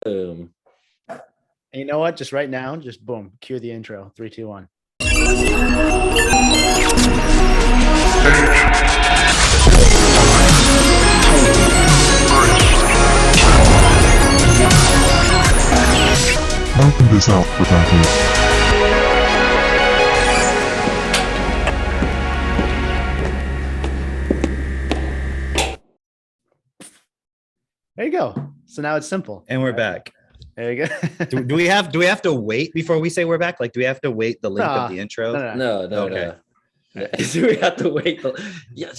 Boom. And you know what? Just right now, just boom, cue the intro. 3, 2, 1. Welcome to South Protective. There you go. So now it's simple. And we're back. There you go. Do we have to wait before we say we're back? Like, do we have to wait the link Nah, of the intro? No. No. Okay. So we have to wait. Yeah,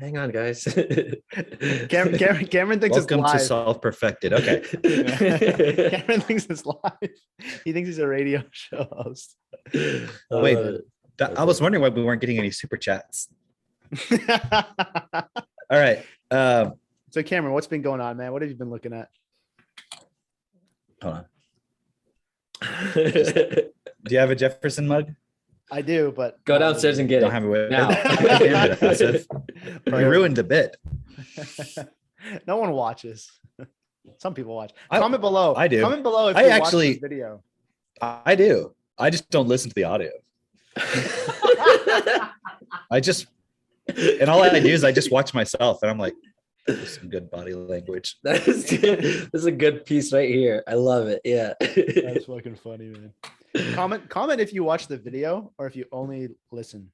hang on, guys. Cameron thinks Welcome it's to live. Self Perfected. Okay. Cameron thinks it's live. He thinks he's a radio show host. Wait, I was wondering why we weren't getting any super chats. All right. So Cameron, what's been going on, man? What have you been looking at? Hold on. Do you have a Jefferson mug? I do, but Go downstairs and get Don't it have it with now. Damn it, Asif. You ruined a bit. No one watches. Some people watch. I- Comment below. I do. Comment below if I you watch actually- this video. I do. I just don't listen to the audio. And all I do is I just watch myself and I'm like, there's some good body language. That is good. This is a good piece right here. I love it. Yeah. That's fucking funny, man. Comment if you watch the video or if you only listen.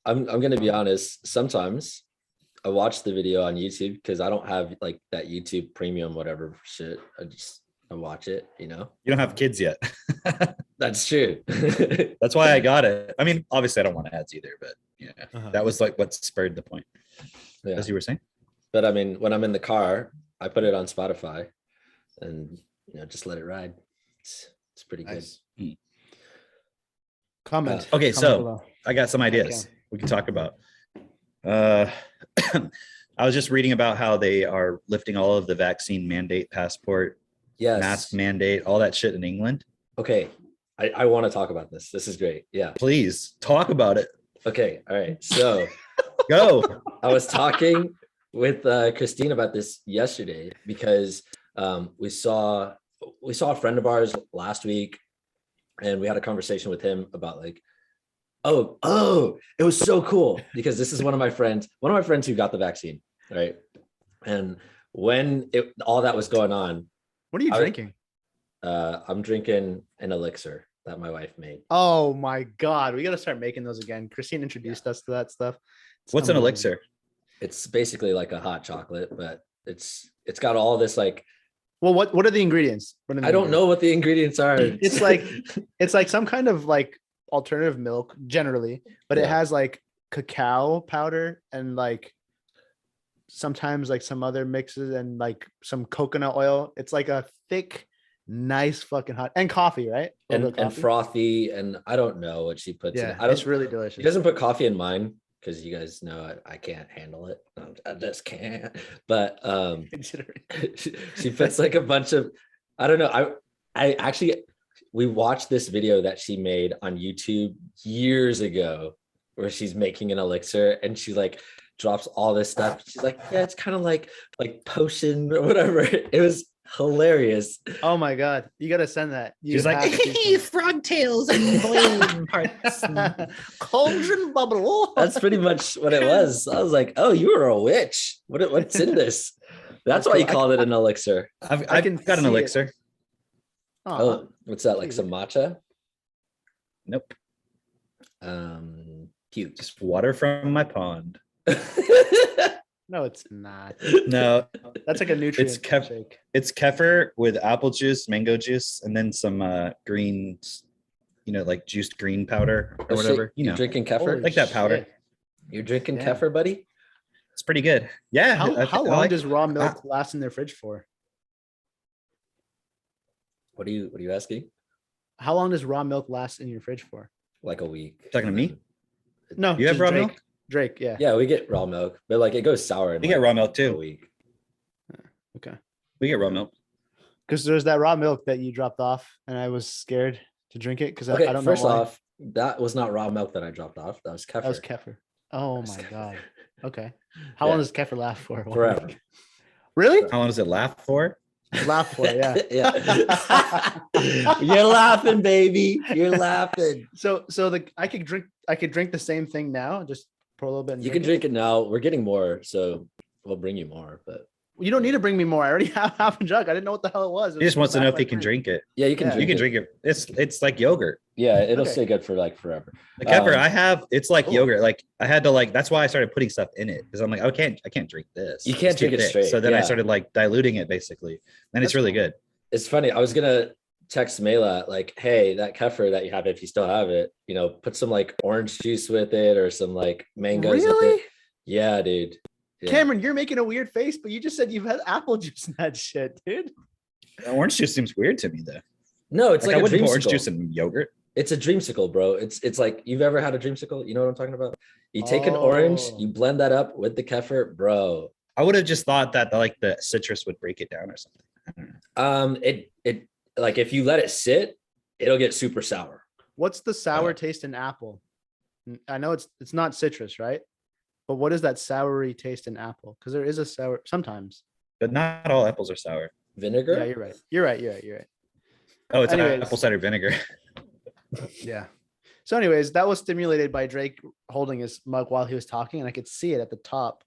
I'm gonna be honest. Sometimes I watch the video on YouTube because I don't have like that YouTube premium whatever shit. I watch it, You don't have kids yet. That's true. That's why I got it. I mean, obviously I don't want ads either, but yeah, Uh-huh. that was like what spurred the point. Yeah. As you were saying. But I mean, when I'm in the car, I put it on Spotify and just let it ride. It's pretty Nice. good. Comment. Okay, Comment so below. I got some ideas we can talk about. I was just reading about how they are lifting all of the vaccine mandate, passport, Yes. mask mandate, all that shit in England. Okay. I want to talk about this. This is great. Yeah. Please talk about it. Okay. All right. So Go. I was talking with Christine about this yesterday because we saw a friend of ours last week and we had a conversation with him about like, oh, it was so cool because this is one of my friends who got the vaccine, right? And when all that was going on, What are you drinking? I'm drinking an elixir that my wife made. Oh my God. We got to start making those again. Christine introduced us to that stuff. It's What's an unbelievable. elixir? It's basically like a hot chocolate, but it's got all this like, Well, what are the ingredients? What are the I don't ingredients? know what the ingredients are. It's like some kind of like alternative milk generally, but it Yeah. has like cacao powder and like sometimes like some other mixes and like some coconut oil. It's like a thick, nice fucking hot and coffee, right? A little bit of and coffee. frothy, and I don't know what she puts in Yeah, it. I don't, it's really she delicious. doesn't put coffee in mine because you guys know I can't handle it. I just can't. But she puts like a bunch of, I don't know. I actually, we watched this video that she made on YouTube years ago where she's making an elixir and she like drops all this stuff. She's like, yeah, it's kind of like potion or whatever. It was hilarious. Oh my God, you gotta send that. You She's like, have to. frog tails and blade parts. Cauldron bubble. That's pretty much what it was. I was like, oh, you were a witch. What's in this? That's why you cool. called it an elixir. I've can got an see it. elixir. Oh, what's that? Like some matcha? Nope. Puke. Just water from my pond. No, it's not. No, That's like a nutrient kef- shake. it's kefir with apple juice, mango juice, and then some greens, like juiced green powder or Oh, shit, whatever. You're drinking kefir? Holy like that powder. shit. You're drinking Damn. kefir, buddy? It's pretty good. Yeah. How I long like- does raw milk last in their fridge for? What are you asking? How long does raw milk last in your fridge for? Like a week. Talking to me? No, You have just raw Drake. milk? Drake, yeah. Yeah, we get raw milk, but like it goes sour in We get like raw milk a too. week. Okay. We get raw milk. Because there's that raw milk that you dropped off, and I was scared to drink it because Okay, I don't first know why. off, that was not raw milk that I dropped off. That was kefir. That was kefir. Oh That was my kefir. God. Okay. How Yeah. long does kefir last for? 1 Forever. week? Really? How long does it last for? Laugh for it, yeah. Yeah. You're laughing, baby. You're laughing. So I could drink the same thing now, just pour a little bit. And You can drink it now. We're getting more, so we'll bring you more. But You don't need to bring me more. I already have half a jug. I didn't know what the hell it was. He just wants to know if he can drink it. yeah, you can Yeah. drink You can it. drink it. It's like yogurt. Yeah, it'll Okay. stay good for like forever. The kefir Um, I have, it's like cool. yogurt. Like I had to like that's why I started putting stuff in it because I'm like, I can't drink this. You can't It's too drink it thick. straight, So then I yeah. started like diluting it basically, and it's That's really cool. good. It's funny. I was gonna text Mela like, "Hey, that kefir that you have, if you still have it, put some like orange juice with it or some like mangoes with Really? it." Yeah, dude. Yeah. Cameron, you're making a weird face, but you just said you've had apple juice in that shit, dude. Orange juice seems weird to me though. No, it's like I a wouldn't put orange dreamsicle. juice in yogurt. It's a dreamsicle, bro. It's like you've ever had a dreamsicle? You know what I'm talking about? You take an orange, Oh. you blend that up with the kefir, bro. I would have just thought that like the citrus would break it down or something. I don't know. It like if you let it sit, it'll get super sour. What's the sour taste in apple? I know it's not citrus, right? But what is that soury taste in apple? Because there is a sour sometimes. But not all apples are sour. Vinegar? Yeah, you're right. You're right. Oh, it's Anyways. apple cider vinegar. Yeah. So, anyways, that was stimulated by Drake holding his mug while he was talking, and I could see it at the top.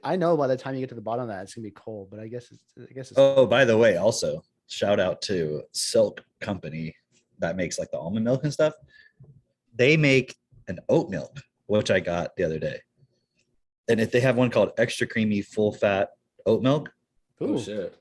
I know by the time you get to the bottom of that, it's gonna be cold, but I guess it's Oh, by the way, also shout out to Silk Company that makes like the almond milk and stuff. They make an oat milk, which I got the other day. And if they have one called extra creamy full fat oat milk, Oh Ooh. shit.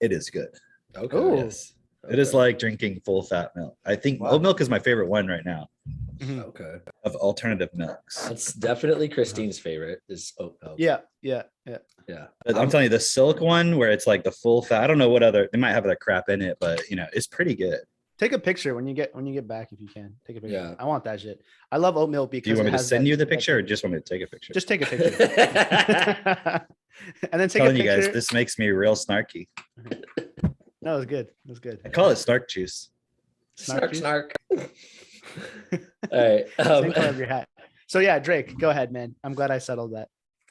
it is good. Okay. Ooh. Yes. It is Okay. like drinking full fat milk. I think Wow. oat milk is my favorite one right now Mhm. Okay. of alternative milks. That's definitely Christine's favorite is oat milk. Yeah. Yeah. But I'm telling you, the Silk one where it's like the full fat, I don't know what other, they might have other crap in it, but it's pretty good. Take a picture when you get back if you can. Take a picture. Yeah. I want that shit. I love oat milk because Do you want it me to has send that- you the that picture or thing. just want me to take a picture? Just take a picture. And then take a telling picture. you guys, this makes me real snarky. No, it was good. It was good. I call it snark juice. Snark, Snark snark. All right. Same color of your hat. So yeah, Drake, go ahead, man. I'm glad I settled that.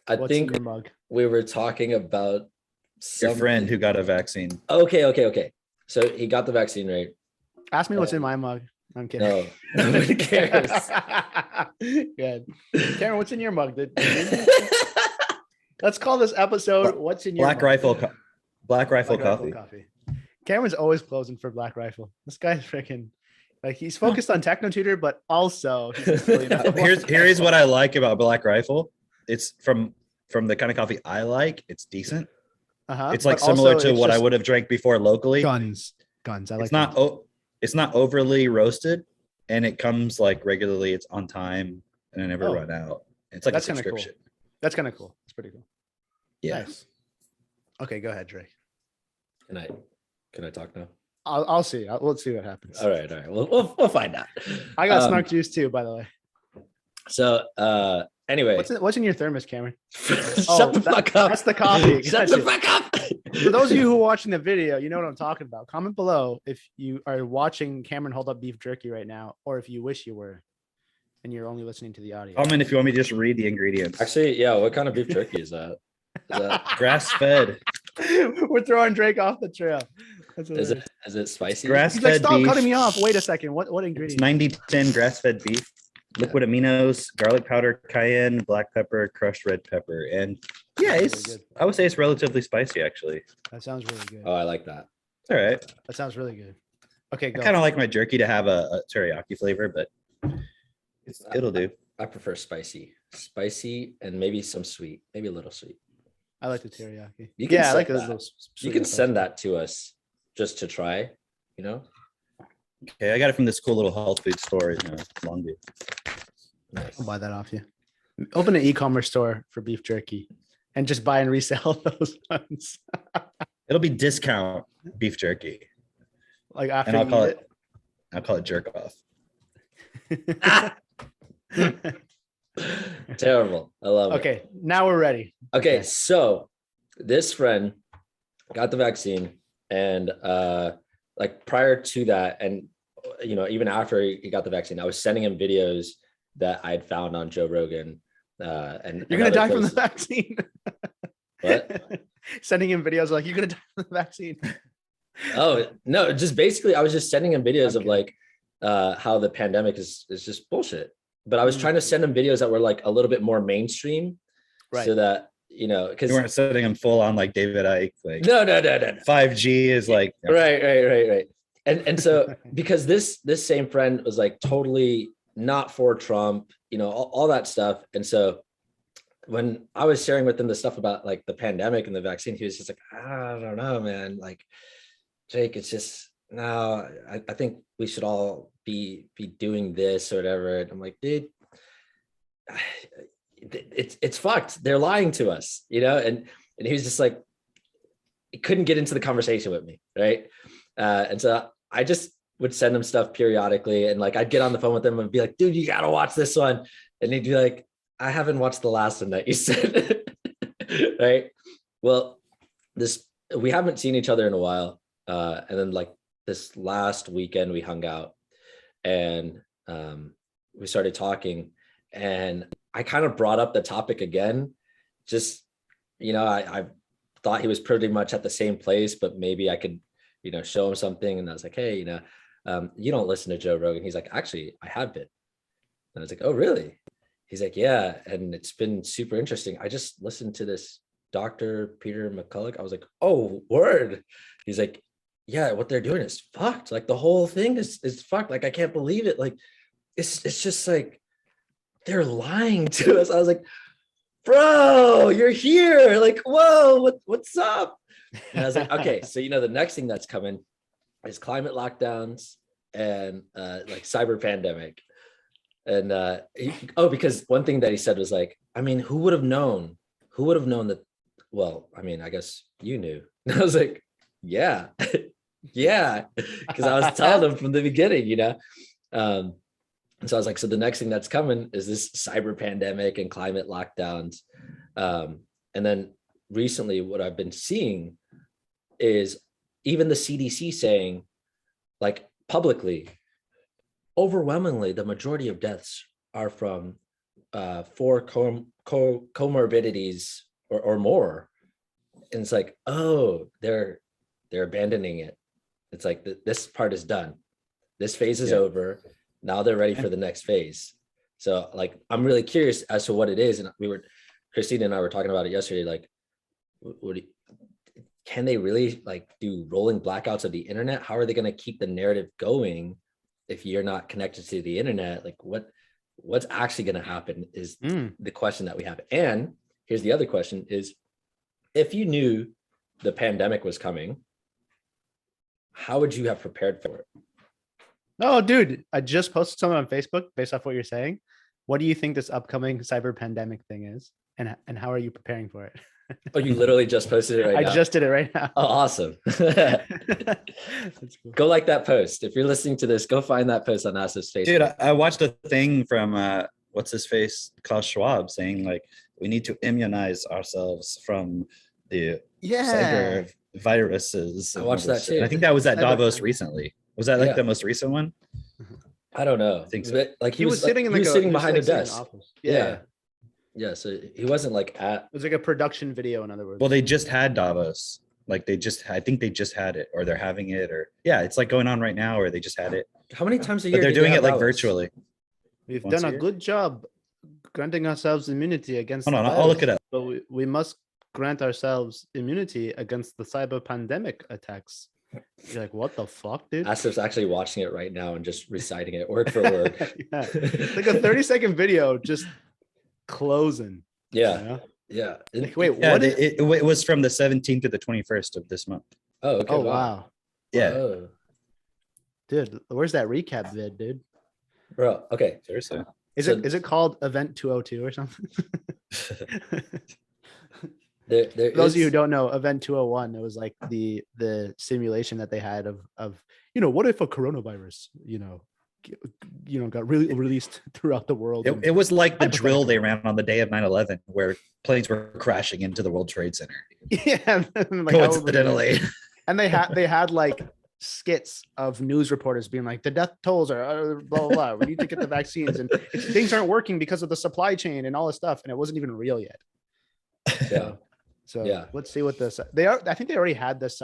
I What's in think your mug? we were talking about Your friend something- who got a vaccine. Okay. So he got the vaccine, right? Ask me what's in my mug. I'm kidding. No, nobody cares. Good. Karen, what's in your mug? Let's call this episode "What's in Your Black Mug?" Rifle, Black Rifle Black coffee. Cameron's always closing for Black Rifle. This guy's freaking like he's focused on Techno Tutor, but also he's really not Here is what I like about Black Rifle. It's from the kind of coffee I like. It's decent. Uh-huh. It's like but similar also to it's what I just would have drank before locally. guns. I like It's not it's not overly roasted, and it comes like regularly. It's on time, and I never Oh. run out. It's like That's a kinda cool. subscription. That's kind of cool. It's pretty cool. Yeah. Nice. Okay, go ahead, Drake. Can I talk now? I'll see. Let's see what happens. All right. We'll find out. I got Um, snark juice too, by the way. So anyway, What's in your thermos, Cameron? shut the fuck up. That's the coffee. Shut the Gotcha. fuck up. For those of you who are watching the video, you know what I'm talking about. Comment below if you are watching Cameron hold up beef jerky right now, or if you wish you were, and you're only listening to the audio. Comment if you want me to just read the ingredients. Actually, yeah. What kind of beef jerky is that? Is that Grass fed. We're throwing Drake off the trail. That's is hilarious. it spicy? Grass He's like, fed stop beef. cutting me off. Wait a second. What It's ingredients? 90-10 grass fed beef, liquid aminos, garlic powder, cayenne, black pepper, crushed red pepper, and yeah, Really it's. good. I would say it's relatively spicy actually. That sounds really good. Oh, I like that. It's all right. That sounds really good. Okay, I go. kind of like my jerky to have a teriyaki flavor, but it'll do. I prefer spicy, and maybe some sweet, maybe a little sweet. I like the teriyaki. You can Yeah, I send like those that. little You sweet can and send spicy. that to us just to try. You know, Okay, I got it from this cool little health food store in Longview. nice. I'll buy that off you. Open an e-commerce store for beef jerky and just buy and resell those ones. It'll be discount beef jerky, Like after and I'll you call eat it jerk off. it. Terrible. I love it. Okay, now we're ready. Okay, Okay. so this friend got the vaccine, and like prior to that, and even after he got the vaccine, I was sending him videos that I'd found on Joe Rogan. And You're gonna other die from the places. vaccine. What? Sending him videos like, you're gonna die from the vaccine. Oh no, just basically I was just sending him videos of Okay. like how the pandemic is just bullshit. But I was Mm. trying to send him videos that were like a little bit more mainstream, Right. so that because You weren't setting them full on like David Icke, like no. 5G is like Right. And so because this same friend was like totally not for Trump, all that stuff. And so when I was sharing with him the stuff about like the pandemic and the vaccine, he was just like, I don't know, man. Like, Jake, it's just no, I think we should all be doing this or whatever. And I'm like, dude, it's fucked. They're lying to us, and he was just like, he couldn't get into the conversation with me, right? And so I just would send him stuff periodically, and like I'd get on the phone with him and be like, dude, you gotta watch this one. And he'd be like, I haven't watched the last one that you said. Right. Well, we haven't seen each other in a while. And then like this last weekend we hung out and we started talking, and I kind of brought up the topic again. Just, I thought he was pretty much at the same place, but maybe I could, show him something. And I was like, hey, you don't listen to Joe Rogan. He's like, actually, I have been. And I was like, oh, really? He's like, yeah. And it's been super interesting. I just listened to this Dr. Peter McCullough. I was like, oh, word. He's like, yeah, what they're doing is fucked. Like the whole thing is fucked. Like, I can't believe it. Like, it's just like, they're lying to us. I was like, bro, you're here. Like, whoa, what's up? And I was like, okay, so the next thing that's coming is climate lockdowns and like cyber pandemic. And because one thing that he said was like, I mean, who would have known that? Well, I mean, I guess you knew. And I was like, yeah, yeah, because I was telling him from the beginning, and so I was like, so the next thing that's coming is this cyber pandemic and climate lockdowns. And then recently what I've been seeing is even the CDC saying, like publicly, overwhelmingly, the majority of deaths are from 4 comorbidities or more. And it's like, oh, they're abandoning it. It's like this part is done. This phase is over. Now they're ready for the next phase. So like, I'm really curious as to what it is. And Christina and I were talking about it yesterday. Like, can they really like do rolling blackouts of the internet? How are they going to keep the narrative going if you're not connected to the internet? Like what's actually going to happen is the question that we have. And here's the other question is, if you knew the pandemic was coming, how would you have prepared for it? Oh, dude, I just posted something on Facebook based off what you're saying. What do you think this upcoming cyber pandemic thing is? And how are you preparing for it? Oh, you literally just posted it right now? I just did it right now. Oh, awesome. That's cool. Go like that post. If you're listening to this, go find that post on Asif's Facebook. Dude, I watched a thing from what's his face, Klaus Schwab, saying like we need to immunize ourselves from the cyber viruses. I watched that too. And I think that was at Cyber- Davos recently. Was that like the most recent one? I don't know. I think so. But, like He was sitting in he like was sitting he was, behind like, a sitting in desk. office. Yeah. So he wasn't like at. It was like a production video, in other words. Well, they just had Davos. Like I think they just had it, or they're having it, or it's like going on right now, or they just had it. How many times a year? But they're do they doing have it like Davos? virtually. We've once done a a year? good job granting ourselves immunity against. Hold on, the I'll look virus, it up. But we must grant ourselves immunity against the cyber pandemic attacks. You're like, what the fuck, dude? Asif's actually watching it right now and just reciting it word for word. Yeah. It's like a 30-second video just closing. Yeah. You know? Yeah. Like, wait, Yeah, what? it was from the 17th to the 21st of this month. Oh, okay. Oh wow, Yeah, Oh. dude, where's that recap vid, dude? Bro. Okay. seriously. Is So- it called Event 202 or something? There For those of you who is- don't know, Event 201, it was like the simulation that they had of what if a coronavirus got really released throughout the world. It was like the drill they ran on the day of 9/11, where planes were crashing into the World Trade Center. Yeah, and like, how- Coincidentally. and they had like skits of news reporters being like, the death tolls are blah blah blah. We need to get the vaccines, and things aren't working because of the supply chain and all this stuff, and it wasn't even real yet. Yeah. So Yeah. let's see what this they are. I think they already had this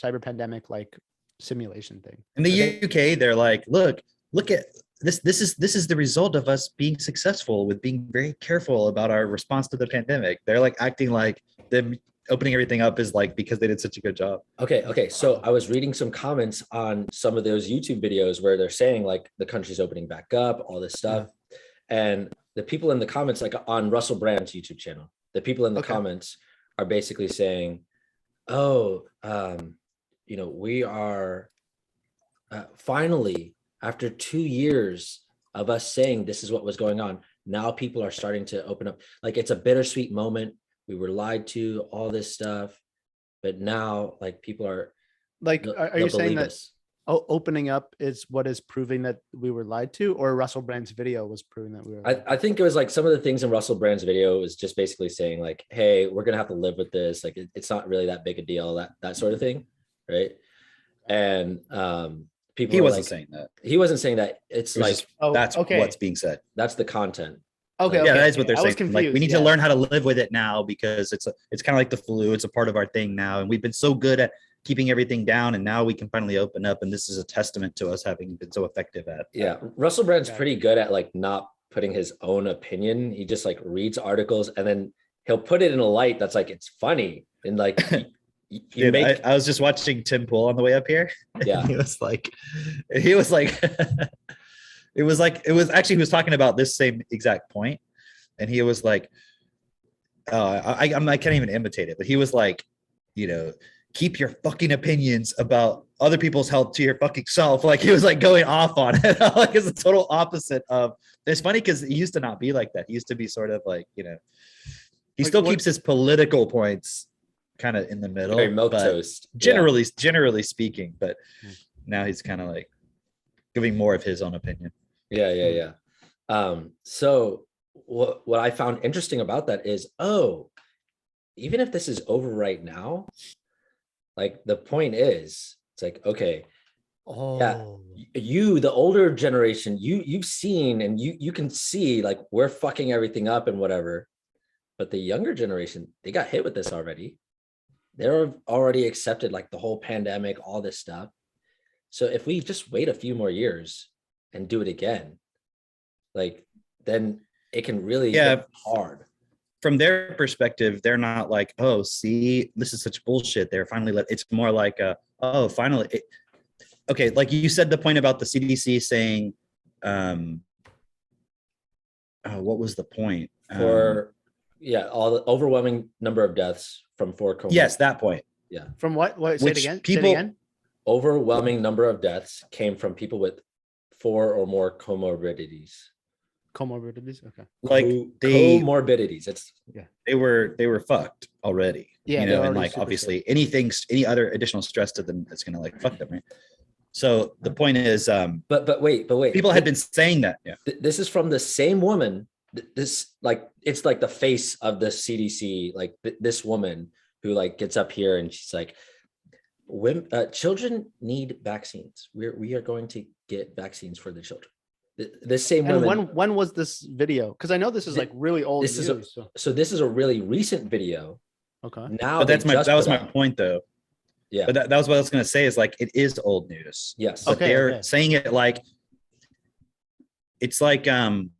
cyber pandemic like simulation thing. In the UK, they're like, look at this. This is the result of us being successful with being very careful about our response to the pandemic. They're like acting like them opening everything up is like because they did such a good job. Okay. So I was reading some comments on some of those YouTube videos where they're saying like the country's opening back up, all this stuff. And the people in the comments, like on Russell Brand's YouTube channel, the people in the comments are basically saying, oh, we are finally, after 2 years of us saying this is what was going on, now people are starting to open up. Like it's a bittersweet moment. We were lied to, all this stuff, but now like people are like, are you saying that us. Opening up is what is proving that we were lied to, or Russell Brand's video was proving that we were? I think it was like some of the things in Russell Brand's video was just basically saying like, hey, we're gonna have to live with this. Like it's not really that big a deal, that sort of thing, right? And people. He wasn't saying that. He wasn't saying that. It's like that's what's being said. That's the content. Okay. Yeah, that is what they're I was saying. confused, Like we need to learn how to live with it now because it's kind of like the flu. It's a part of our thing now, and we've been so good at keeping everything down, and now we can finally open up. And this is a testament to us having been so effective at. Yeah, Russell Brand's pretty good at like not putting his own opinion. He just like reads articles and then he'll put it in a light that's like it's funny and like. Dude, I was just watching Tim Pool on the way up here. Yeah, he was like, it was actually he was talking about this same exact point, and he was like, I can't even imitate it, but he was like, keep your fucking opinions about other people's health to your fucking self. Like he was like going off on it. Like it's a total opposite of. It's funny because he used to not be like that. He used to be sort of like he like still keeps his political points kind of in the middle. Very milquetoast. Generally speaking, but now he's kind of like giving more of his own opinion. Yeah. So what I found interesting about that is, even if this is over right now, like the point is, it's like, okay, you, the older generation, you've seen and you can see like we're fucking everything up and whatever, but the younger generation, they got hit with this already. They're already accepted like the whole pandemic, all this stuff. So if we just wait a few more years and do it again, like then it can really get hard. From their perspective, they're not like, oh, see, this is such bullshit. They're finally it's more like, finally. Okay, like you said, the point about the CDC saying, what was the point? All the overwhelming number of deaths from 4 COVID. Yes, that point. Yeah. From what? Say it again. People, say it again. Overwhelming number of deaths came from people with 4 or more comorbidities. Comorbidities. Okay. Like comorbidities. They were fucked already. Yeah. And like obviously sick. any other additional stress to them is gonna like fuck them, right? So the point is, but wait. People had been saying that. Yeah. This is from the same woman. This like it's like the face of the CDC. Like this woman who like gets up here and she's like, children need vaccines. We are going to get vaccines for the children. This same woman. And when was this video? Because I know this is like really old. This is a really recent video. Okay. Now, but that was my point though. Yeah. But that was what I was going to say is like it is old news. Yes. But they're saying it like it's like I'm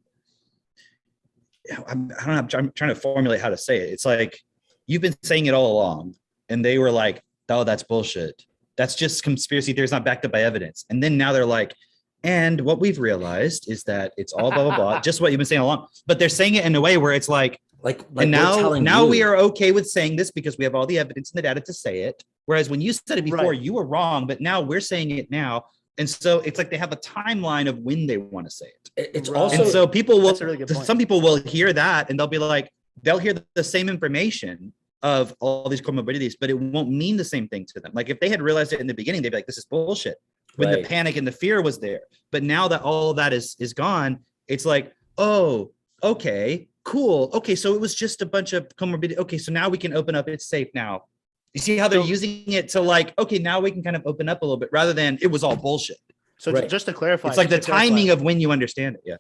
trying to formulate how to say it. It's like you've been saying it all along, and they were like, "Oh, that's bullshit. That's just conspiracy theories not backed up by evidence." And then now they're like, "And what we've realized is that it's all blah blah blah, just what you've been saying all along." But they're saying it in a way where it's like and now we are okay with saying this because we have all the evidence and the data to say it. Whereas when you said it before, you were wrong, but now we're saying it now. And so it's like they have a timeline of when they want to say it. It's also, and so people will, really some people will hear that and they'll be like, they'll hear the same information of all these comorbidities, but it won't mean the same thing to them. Like if they had realized it in the beginning, they'd be like, this is bullshit. When the panic and the fear was there. But now that all of that is gone, it's like, oh, okay, cool. Okay, so it was just a bunch of comorbidity. Okay, so now we can open up. It's safe now. You see how they're using it to like, okay, now we can kind of open up a little bit rather than it was all bullshit. So just to clarify, it's like the timing of when you understand it. Yeah.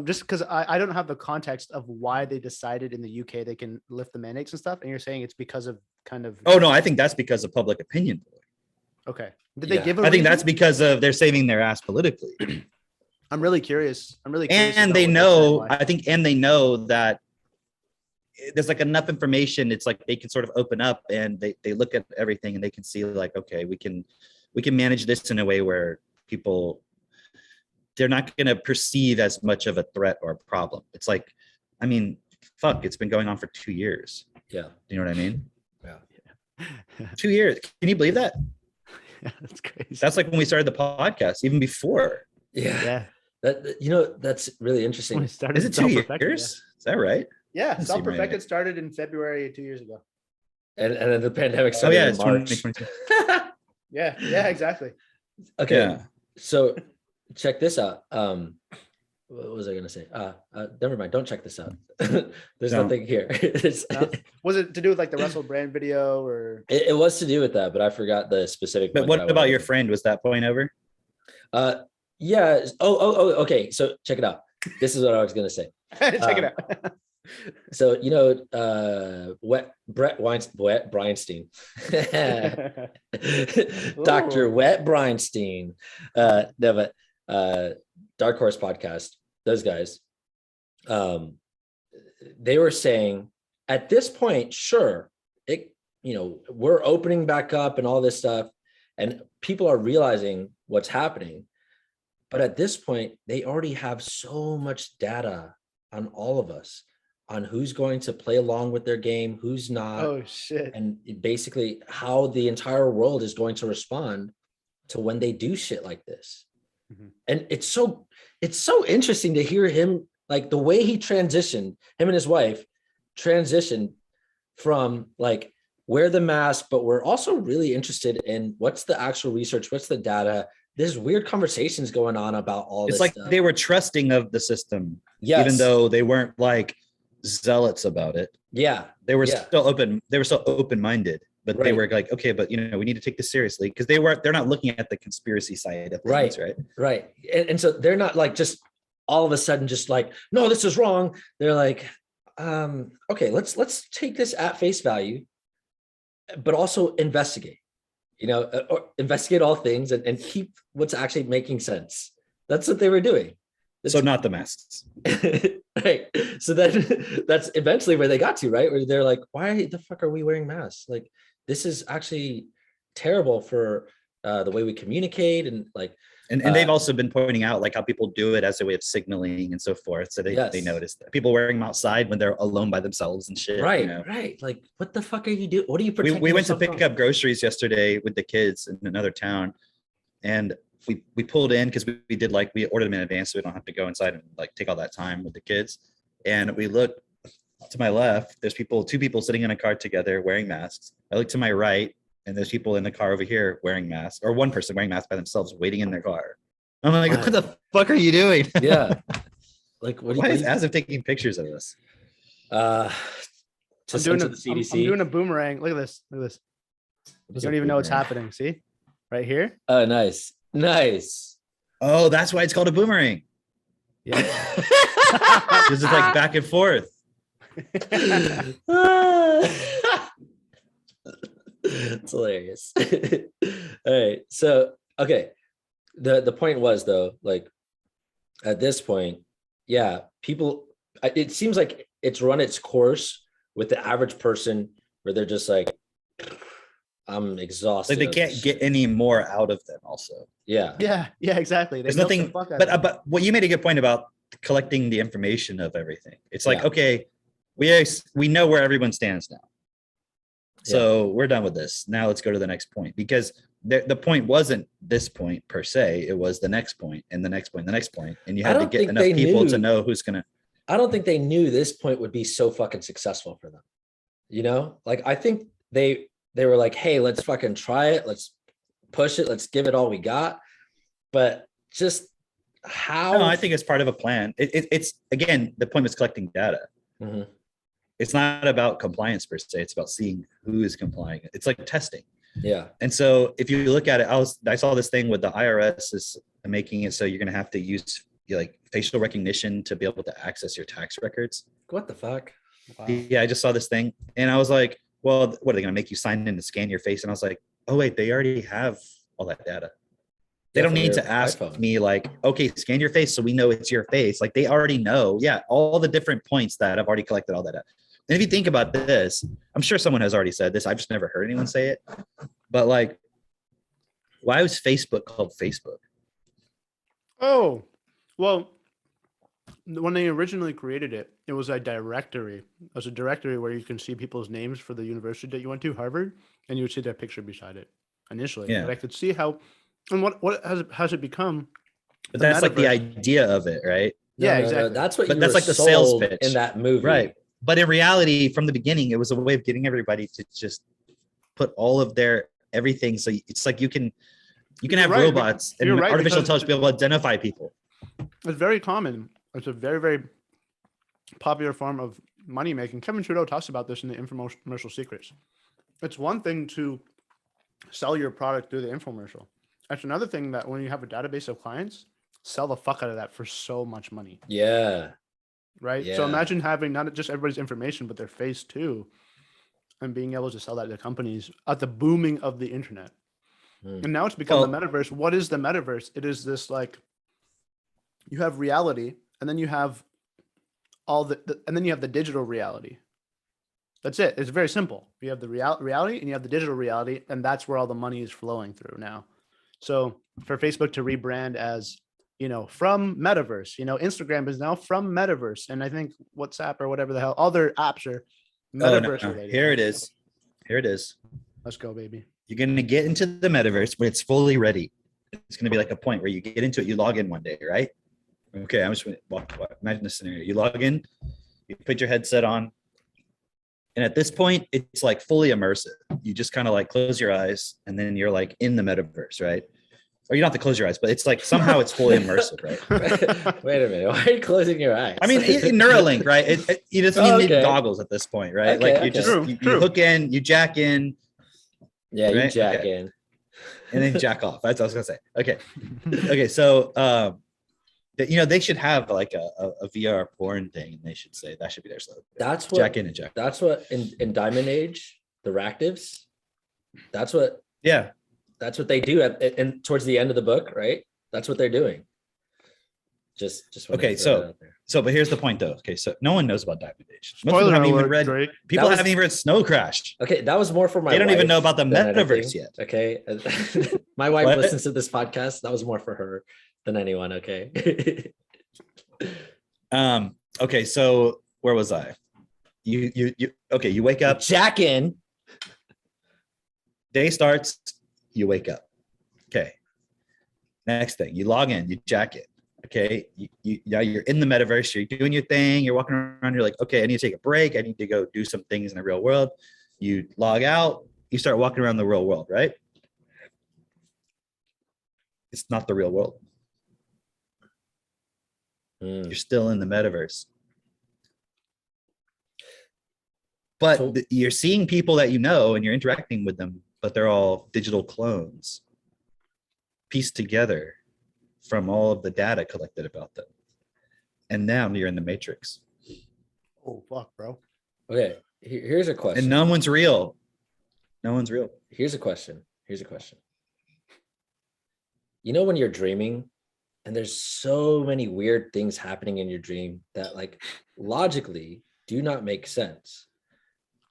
Just because I don't have the context of why they decided in the UK they can lift the mandates and stuff, and you're saying it's because of kind of Oh no, I think that's because of public opinion. okay. Did they Yeah. give a I think reason? that's because of they're saving their ass politically. I'm really curious. I'm really curious. And about they what know, said, why. I think, and they know that there's like enough information. It's like they can sort of open up and they look at everything and they can see like, okay, we can manage this in a way where people, they're not going to perceive as much of a threat or a problem. It's like, I mean, fuck, it's been going on for 2 years. Yeah. Do you know what I mean? Yeah. 2 years. Can you believe that? Yeah, that's crazy. That's like when we started the podcast, even before. Yeah. yeah. That's really interesting. When we started Is it 2 Self-Perfected, years? Is that right? Yeah, Doesn't seem right. Self-Perfected started in February 2 years ago. And then the pandemic Oh started yeah, in it's March. 2022. Yeah, exactly. Okay. Yeah. So check this out. What was I gonna say? Never mind. Don't check this out. There's No. nothing here. It's, No? Was it to do with like the Russell Brand video or? it was to do with that, but I forgot the specific. But point what that I about wanted. your friend? Was that point over? Yeah. Okay. So check it out. This is what I was gonna say. Check it out. So Brett Breinstein, Dr. Ooh. Wet Breinstein, no, but Dark Horse podcast, those guys, they were saying at this point, sure, we're opening back up and all this stuff, and people are realizing what's happening. But at this point, they already have so much data on all of us, on who's going to play along with their game, who's not, Oh shit. and basically how the entire world is going to respond to when they do shit like this. Mhm. And it's so interesting to hear him, like the way he transitioned, him and his wife transitioned from like, wear the mask, but we're also really interested in what's the actual research, what's the data. There's weird conversations going on about all It's this like stuff. they were trusting of the system, Yes. even though they weren't like zealots about it. Yeah. They were Yeah. still open. They were still open-minded, but they Right. were like, okay, but we need to take this seriously because they're not looking at the conspiracy side of things, right? Right. And so they're not like just all of a sudden just like, no, this is wrong. They're like, okay, let's take this at face value, but also investigate, or investigate all things and keep what's actually making sense. That's what they were doing. So not the masks. Right. So then that's eventually where they got to, right? Where they're like, why the fuck are we wearing masks? Like, this is actually terrible for the way we communicate and like. And they've also been pointing out like how people do it as a way of signaling and so forth. So they Yes. noticed that people wearing them outside when they're alone by themselves and shit. Right. Right. Like, what the fuck are you doing? What are you protecting? We went to yourself pick from? up groceries yesterday with the kids in another town, and we pulled in because we did like we ordered them in advance so we don't have to go inside and like take all that time with the kids. And we look to my left, there's two people sitting in a car together wearing masks. I look to my right, and there's people in the car over here wearing masks, or one person wearing masks by themselves waiting in their car. I'm like, Wow. what the fuck are you doing? Yeah. Like, what do Why you is Azif taking pictures of this? to I'm send doing, to a, the I'm, CDC? I'm doing a boomerang. Look at this. Look at this. You don't even know what's happening. See? Right here? Oh, nice. Nice. Oh, that's why it's called a boomerang. Yeah. Because it's like back and forth. It's hilarious. All right. So, okay. The point was though, like at this point, yeah, it seems like it's run its course with the average person where they're just like, I'm exhausted. Like they of can't this get shit. any more out of them also. Yeah. Yeah, exactly. They There's milk the nothing, fuck out of it. but what you made a good point about collecting the information of everything. It's like, Yeah. okay, we know where everyone stands now. So we're done with this. Now let's go to the next point, because the point wasn't this point per se. It was the next point and the next point, and the next point. And you I had to don't get think enough they people to knew. know who's going to. I don't think they knew this point would be so fucking successful for them. Like I think they were like, hey, let's fucking try it. Let's push it. Let's give it all we got. But just how? No, I think it's part of a plan. It's again, the point was collecting data. Mhm. It's not about compliance per se. It's about seeing who is complying. It's like testing. Yeah. And so if you look at it, I saw this thing with the IRS is making it so you're going to have to use like facial recognition to be able to access your tax records. What the fuck? Wow. Yeah, I just saw this thing and I was like, well, what are they going to make you sign in to scan your face? And I was like, oh wait, they already have all that data. They Yeah, don't from need your to ask iPhone. me like, okay, scan your face so we know it's your face. Like they already know, yeah, all the different points that I've already collected all that data. And if you think about this, I'm sure someone has already said this. I've just never heard anyone say it. But like, why was Facebook called Facebook? Oh, well, when they originally created it, it was a directory. It was a directory where you can see people's names for the university that you went to, Harvard, and you would see their picture beside it initially. Yeah. But I could see how, and what has it become? But The that's like the metaverse. idea of it, right? Yeah, exactly. That's what But you that's were like the sales sold pitch. in that movie. Right. But in reality, from the beginning, it was a way of getting everybody to just put all of their everything. So it's like you can You're have right, robots and you're right, artificial because- intelligence be able to identify people. It's very common. It's a very, very popular form of money making. Kevin Trudeau talks about this in the infomercial secrets. It's one thing to sell your product through the infomercial. It's another thing that when you have a database of clients, sell the fuck out of that for so much money, Yeah. right? So Yeah. imagine having not just everybody's information, but their face too, and being able to sell that to companies at the booming of the internet. Hmm. And now it's become the Well- metaverse. What is the metaverse? It is this like, you have reality, and then you have all and then you have the digital reality. That's it. It's very simple. You have the reality and you have the digital reality, and that's where all the money is flowing through now. So for Facebook to rebrand as, from metaverse, Instagram is now from metaverse. And I think WhatsApp or whatever the hell, all their apps are Oh, no, metaverse no. related. Here it is. Here it is. Let's go, baby. You're going to get into the metaverse when it's fully ready. It's going to be like a point where you get into it, you log in one day, right? Okay, I'm just going to imagine this scenario. You log in, you put your headset on, and at this point, it's like fully immersive. You just kind of like close your eyes, and then you're like in the metaverse, right? Or you don't have to close your eyes, but it's like somehow it's fully immersive, right? Wait a minute. Why are you closing your eyes? I mean, in Neuralink, right? You just need Okay. goggles at this point, right? Okay, like you okay. just True, you true. hook in, you jack in, yeah, you right? jack Okay. in. and then jack off. That's what I was gonna say. Okay. So they should have like a VR porn thing, and they should say that should be their slogan. That's what Jack in and jack. that's what in Diamond Age, the Ractives, that's what Yeah. they do and towards the end of the book, right? That's what they're doing. Just wanted Okay, to throw so- that out there. So, but here's the point, though. Okay, so no one knows about Diamond Age. Most people Spoiler haven't even alert, read. Drake. People That was- haven't even read Snow Crash. Okay, that was more for my They don't even wife know about the than metaverse anything, yet. Okay. My wife What? listens to this podcast. That was more for her than anyone. Okay. Okay, so where was I? You okay, you wake up, Jack in. day starts, you wake up. Okay. Next thing, you log in, you jack it. Okay. Now you're in the metaverse, you're doing your thing, you're walking around, you're like, okay, I need to take a break. I need to go do some things in the real world. You log out, you start walking around the real world, right? It's not the real world. Hmm. You're still in the metaverse. But So- you're seeing people that you know and you're interacting with them, but they're all digital clones pieced together from all of the data collected about them. And now you're in the matrix. Oh, fuck, bro. Okay. Here's a question. And no one's real. No one's real. Here's a question. You know when you're dreaming and there's so many weird things happening in your dream that like logically do not make sense.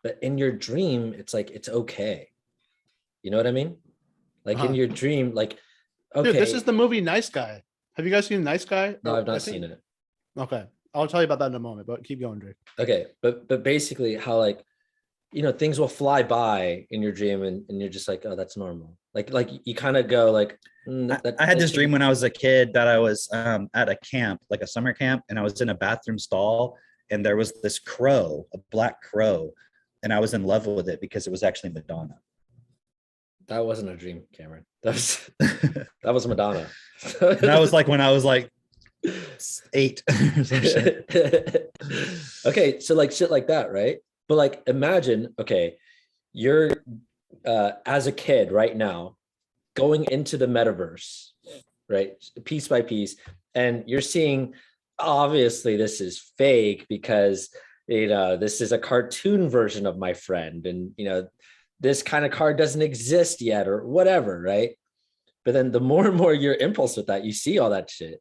But in your dream, it's like it's okay. You know what I mean? Like in Uh-huh. your dream, like okay. Dude, this is the movie Nice Guy. Have you guys seen Nice Guy? No, I've I not think- seen it. Okay. I'll tell you about that in a moment, but keep going, Drake. Okay, but basically how like things will fly by in your dream and you're just like, oh, that's normal. Like you kind of go like I had this dream when I was a kid that I was at a camp, like a summer camp, and I was in a bathroom stall, and there was this crow, a black crow, and I was in love with it because it was actually Madonna. That wasn't a dream, Cameron. That was Madonna. And that was like when I was like 8 or some shit. Okay, so like shit like that, right? But like imagine, okay, you're as a kid right now going into the metaverse right? Piece by piece. And you're seeing, obviously, this is fake because, this is a cartoon version of my friend. And, this kind of card doesn't exist yet or whatever, right? But then the more and more your impulse with that, you see all that shit.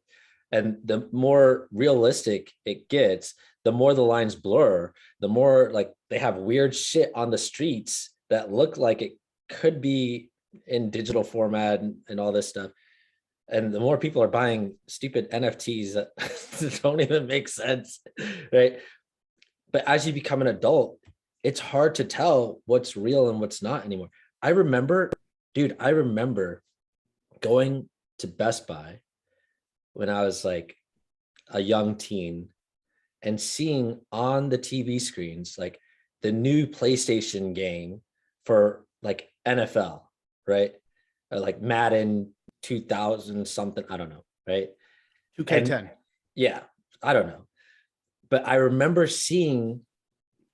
And the more realistic it gets, the more the lines blur, the more like they have weird shit on the streets that look like it could be in digital format and all this stuff. And the more people are buying stupid NFTs that don't even make sense, right? But as you become an adult, it's hard to tell what's real and what's not anymore. I remember going to Best Buy when I was like a young teen and seeing on the TV screens like the new PlayStation game for like NFL, right? Or like Madden 2000 something, I don't know, right? 2K10. Yeah, I don't know. But I remember seeing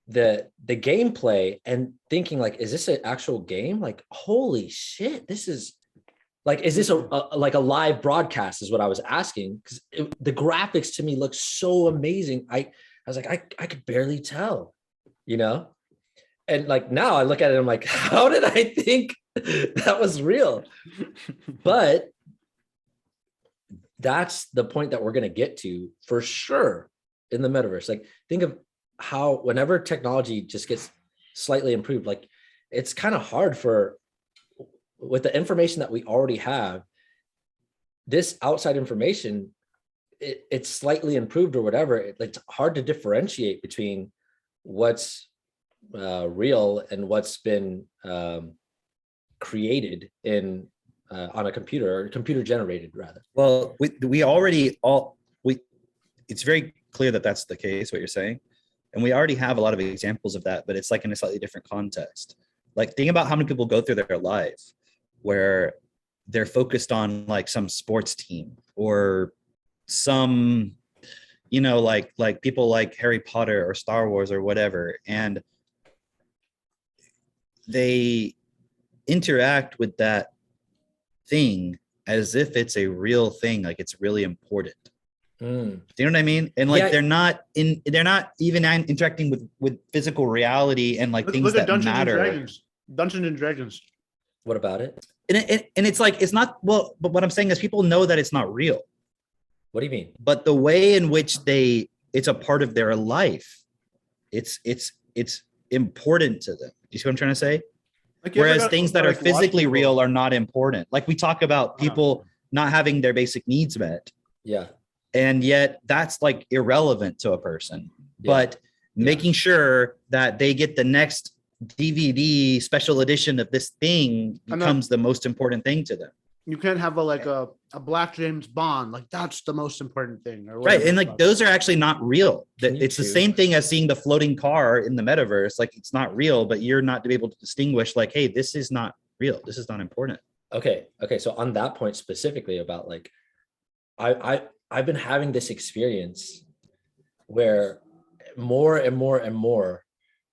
the gameplay and thinking like, is this an actual game? Like, holy shit, this is like, is this a like a live broadcast is what I was asking, because the graphics to me look so amazing. I was like, I could barely tell, and like now I look at it, I'm like, how did I think that was real? But that's the point that we're going to get to for sure in the metaverse. Like, think of how whenever technology just gets slightly improved, like it's kind of hard with the information that we already have, this outside information, it's slightly improved or whatever. It's hard to differentiate between what's real and what's been created in on a computer or computer generated rather. Well, we already it's very clear that that's the case, what you're saying. And we already have a lot of examples of that, but it's like in a slightly different context. Like, think about how many people go through their life where they're focused on like some sports team or some, like people like Harry Potter or Star Wars or whatever. And they interact with that thing as if it's a real thing, like it's really important. Do you know what I mean? And like, they're not even interacting with physical reality and like things that matter. Dungeons and Dragons. What about it? And it's like, it's not, well, but what I'm saying is people know that it's not real. What do you mean? But the way in which it's a part of their life, it's important to them. You see what I'm trying to say? Like, whereas things that are physically real are not important. Like, we talk about people not having their basic needs met. Yeah. And yet that's like irrelevant to a person. Yeah. But making sure that they get the next DVD special edition of this thing becomes the most important thing to them. You can't have a Black James Bond, like that's the most important thing, right? And like those are actually not real. It's the same thing as seeing the floating car in the metaverse. Like, it's not real, but you're not able to distinguish like, hey, this is not real. This is not important. Okay. So on that point specifically about like, I've been having this experience where more and more and more,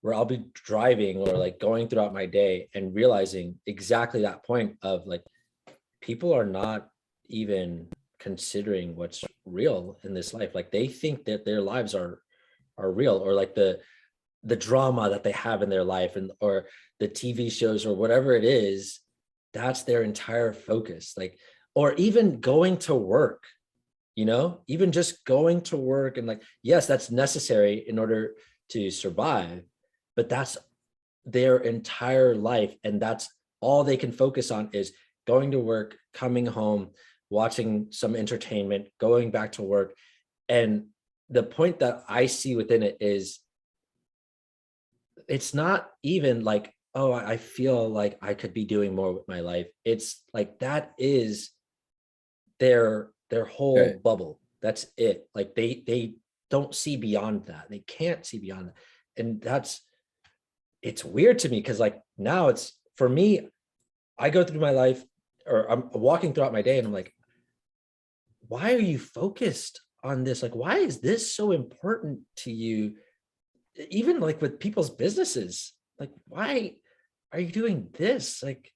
where I'll be driving or like going throughout my day and realizing exactly that point of like, people are not even considering what's real in this life. Like, they think that their lives are real, or like the drama that they have in their life or the TV shows or whatever it is, that's their entire focus. Like, or even going to work, even just going to work, and like, yes, that's necessary in order to survive, but that's their entire life. And that's all they can focus on is going to work, coming home, watching some entertainment, going back to work. And the point that I see within it is, it's not even like, oh, I feel like I could be doing more with my life. It's like, that is their whole bubble. That's it. Like, they don't see beyond that. They can't see beyond that. And it's weird to me, because like, now it's, for me, I go through my life, or I'm walking throughout my day, and I'm like, why are you focused on this? Like, why is this so important to you? Even like with people's businesses, like, why are you doing this? Like,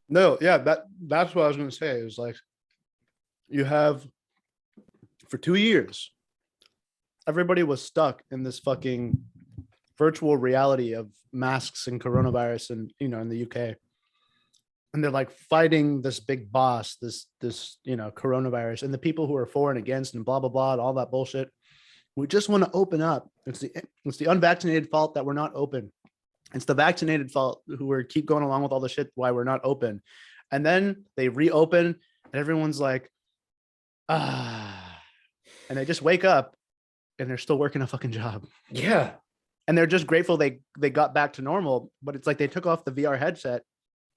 no, yeah, that's what I was going to say. It was like, you have for 2 years, everybody was stuck in this fucking virtual reality of masks and coronavirus and in the UK. And they're like fighting this big boss, this coronavirus, and the people who are for and against and blah blah blah and all that bullshit. We just want to open up. It's the unvaccinated fault that we're not open. It's the vaccinated fault who are keep going along with all the shit why we're not open. And then they reopen and everyone's like, and they just wake up and they're still working a fucking job. Yeah. And they're just grateful they got back to normal, but it's like they took off the VR headset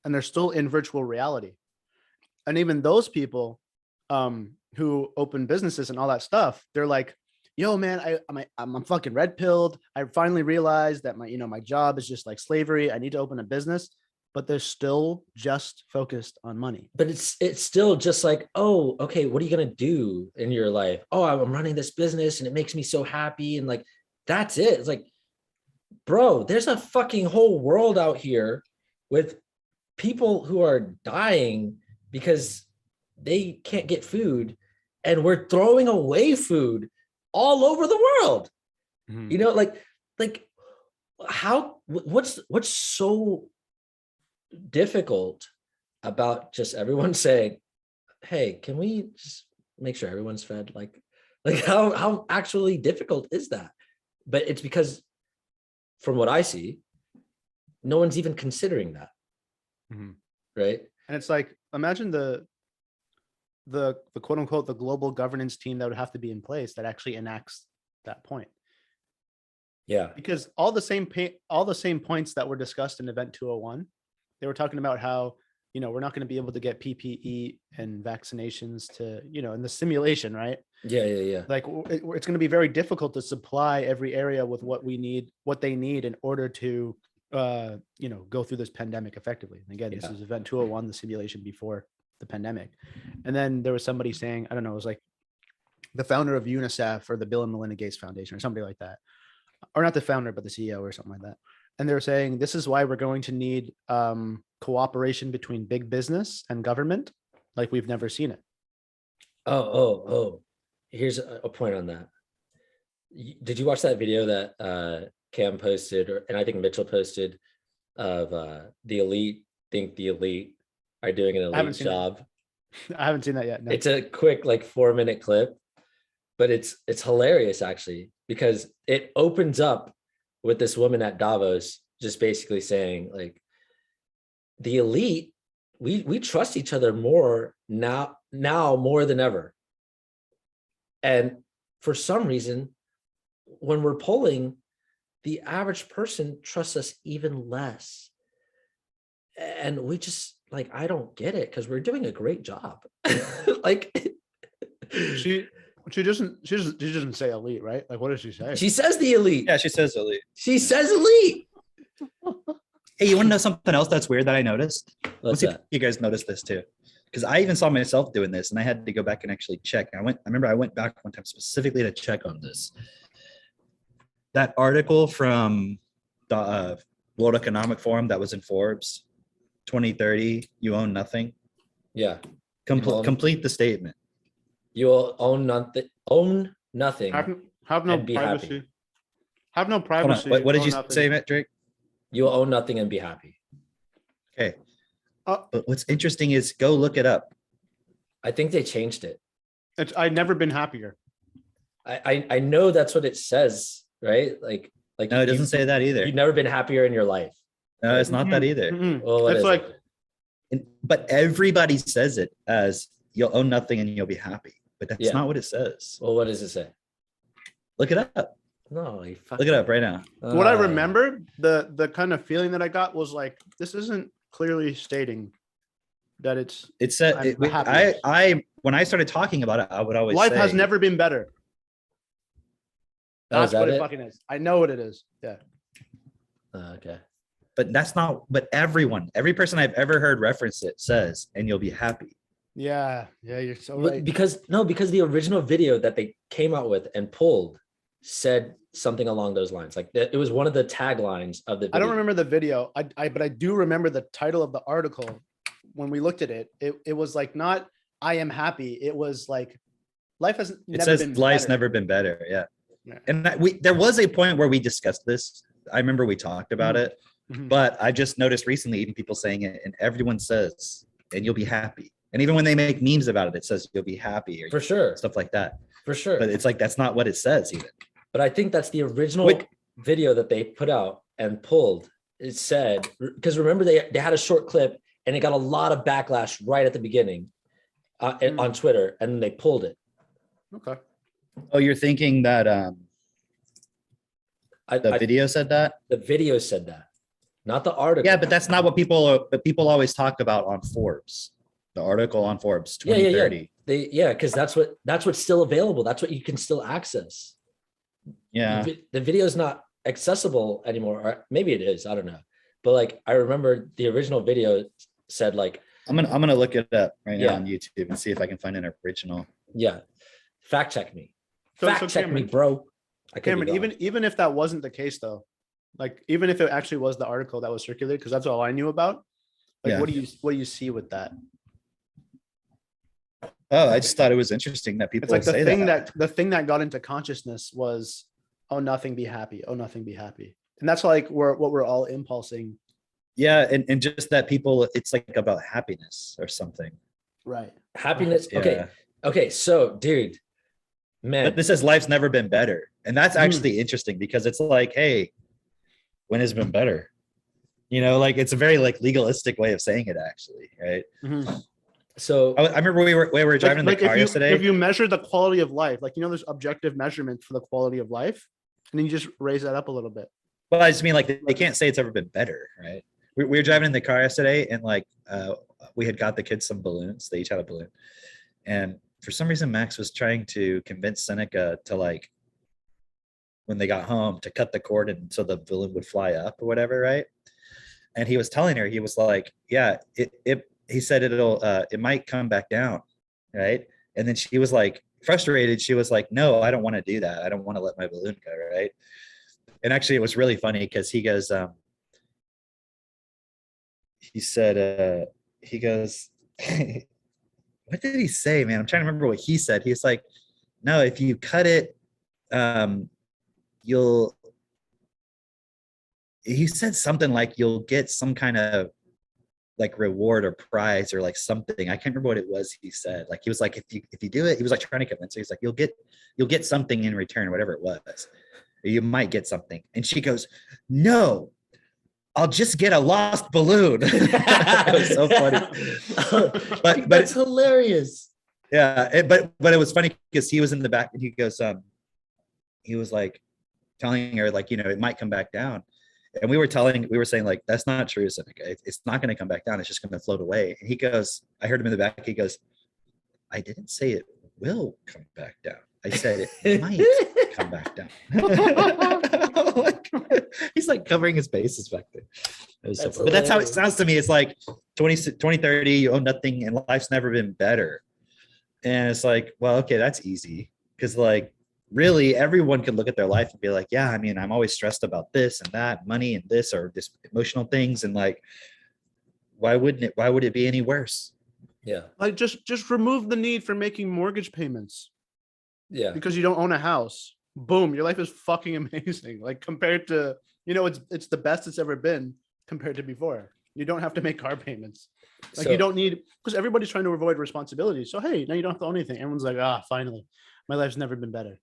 and they're still in virtual reality. And even those people who open businesses and all that stuff, they're like, yo, man, I'm fucking red pilled. I finally realized that my job is just like slavery. I need to open a business, but they're still just focused on money. But it's still just like, oh, okay, what are you gonna do in your life? Oh, I'm running this business and it makes me so happy. And like, that's it. It's like, bro, there's a fucking whole world out here with people who are dying because they can't get food, and we're throwing away food all over the world. Mm-hmm. Like how, what's so difficult about just everyone saying, hey, can we just make sure everyone's fed? Like how actually difficult is that? But it's because from what I see, no one's even considering that. Mm-hmm. Right. And it's like, imagine the quote unquote, the global governance team that would have to be in place that actually enacts that point. Yeah. Because all the same points that were discussed in Event 201, they were talking about how, we're not going to be able to get PPE and vaccinations to, in the simulation, right? Yeah. Like it's going to be very difficult to supply every area with what they need in order to, go through this pandemic effectively. And again, this is Event 201, the simulation before the pandemic. And then there was somebody saying, I don't know, it was like the founder of UNICEF or the Bill and Melinda Gates Foundation or somebody like that, or not the founder, but the CEO or something like that. And they were saying, this is why we're going to need cooperation between big business and government like we've never seen it. Oh. Here's a point on that. Did you watch that video that Cam posted, and I think Mitchell posted, of the elite think the elite are doing an elite job? I haven't seen that yet. No. It's a quick 4-minute clip, but it's hilarious actually, because it opens up with this woman at Davos just basically saying like, the elite, we trust each other more now more than ever. And for some reason, when we're polling, the average person trusts us even less. And we just I don't get it, because we're doing a great job. She doesn't say elite, right? Like, what does she say? She says the elite. Yeah, she says elite. She says elite. Hey, you want to know something else that's weird that I noticed? What's Let's see that? if you guys noticed this too, because I even saw myself doing this, and I had to go back and actually check. I remember I went back one time specifically to check on this. That article from the World Economic Forum that was in Forbes, 2030, you own nothing. Yeah. Complete the statement. You will own nothing. Have no and be privacy. happy. Have no privacy. What did you nothing. say, Matt Drake? You will own nothing and be happy. Okay. But what's interesting is go look it up. I think they changed it. I've never been happier. I know that's what it says, right? Like No, it doesn't say that either. You've never been happier in your life. No, it's not that either. Mm-mm. Well, what It's is like it? But everybody says it as you'll own nothing and you'll be happy. But that's not what it says. Well, what does it say? Look it up. No, Look it up right now. what I remember, the kind of feeling that I got was like, this isn't clearly stating that it's. It said I when I started talking about it, I would always Life say, has never been better. Oh, is That's that what it it? fucking is. I know what it is. Yeah. Okay. But that's not. But every person I've ever heard reference it says, and you'll be happy. Yeah. You're so But right. because the original video that they came out with and pulled said something along those lines. Like it was one of the taglines of the video. I don't remember the video. But I do remember the title of the article. When we looked at it, it was like not I am happy. It was like life has It never says been life's better. never been better. Yeah. Yeah. And there was a point where we discussed this. I remember we talked about Mhm. it, Mhm. but I just noticed recently, even people saying it, and everyone says, and you'll be happy. And even when they make memes about it, it says you'll be happy or For sure. stuff like that. For sure. But it's like, that's not what it says even. But I think that's the original Wait. video that they put out and pulled. It said, because remember they had a short clip and it got a lot of backlash right at the beginning on Twitter, and then they pulled it. Okay. Oh, you're thinking that the video said that? The video said that, not the article. Yeah, but that's not what people always talk about on Forbes. The article on Forbes 2030. Because that's what's still available. That's what you can still access. Yeah. The video is not accessible anymore, or maybe it is. I don't know. But like, I remember the original video said like, I'm gonna look it up right now Yeah. on YouTube and see if I can find an original. yeah, fact check me. So Fact check me, Cameron, bro. I could be Cameron, wrong. even if that wasn't the case though, like even if it actually was the article that was circulated, because that's all I knew about. Like, Yeah. what do you see with that? Oh, I just thought it was interesting that people It's like say the thing that got into consciousness was, oh, nothing, be happy. Oh, nothing, be happy. And that's like what we're all impulsing. Yeah, and just that people, it's like about happiness or something. Right. Happiness. Yeah. Okay. So, dude, man, But this says life's never been better. And that's actually interesting because it's like, hey, when has it been better? You know, like it's a very like legalistic way of saying it actually, right? Mhm. so I remember we were driving in the car yesterday. If you measure the quality of life, like, there's objective measurements for the quality of life, and then you just raise that up a little bit. Well, I just mean like they can't say it's ever been better, right? We were driving in the car yesterday, and like we had got the kids some balloons. They each had a balloon, and for some reason Max was trying to convince Seneca to like when they got home to cut the cord and so the balloon would fly up or whatever, right? And he was telling her, he was like, "Yeah, he said it might come back down, right?" And then she was like frustrated. She was like, "No, I don't want to do that. I don't want to let my balloon go," right? And actually, it was really funny because he goes, he said, he goes, what did he say, man? I'm trying to remember what he said. He's like, no, if you cut it, he said something like you'll get some kind of like reward or prize or like something. I can't remember what it was he said. Like he was like, if you do it, he was like trying to convince her. He's like, you'll get something in return, whatever it was. Or you might get something. And she goes, no, I'll just get a lost balloon. That was so funny. But that's hilarious. Yeah, but it was funny because he was in the back and he goes, he was like telling her like, it might come back down. And we were saying like, that's not true, Seneca. It's not going to come back down. It's just going to float away. And he goes, I heard him in the back. He goes, I didn't say it will come back down. I said it might come back down. He's like covering his bases back there. But that's how it sounds to me. It's like 2030, you own nothing and life's never been better. And it's like, well, okay, that's easy. Because like really everyone could look at their life and be like, yeah, I mean, I'm always stressed about this and that, money and this or this emotional things. And like, why would it be any worse? Yeah. Like just remove the need for making mortgage payments. Yeah. Because you don't own a house. Boom, your life is fucking amazing. Like compared to, it's the best it's ever been compared to before. You don't have to make car payments. Like you don't need, because everybody's trying to avoid responsibility. So hey, now you don't have to own anything. Everyone's like, finally, my life's never been better.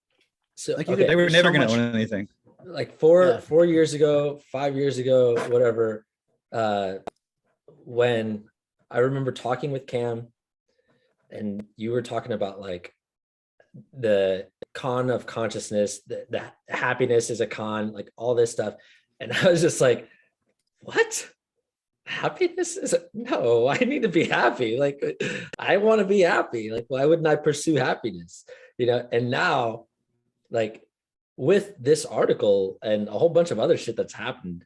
So like they were never so going to much- own anything. Like 4 years ago, 5 years ago, whatever, when I remember talking with Cam and you were talking about like the con of consciousness, the happiness is a con, like all this stuff. And I was just like, what? Happiness is no, I need to be happy. Like I want to be happy. Like, why wouldn't I pursue happiness? And now, like with this article and a whole bunch of other shit that's happened,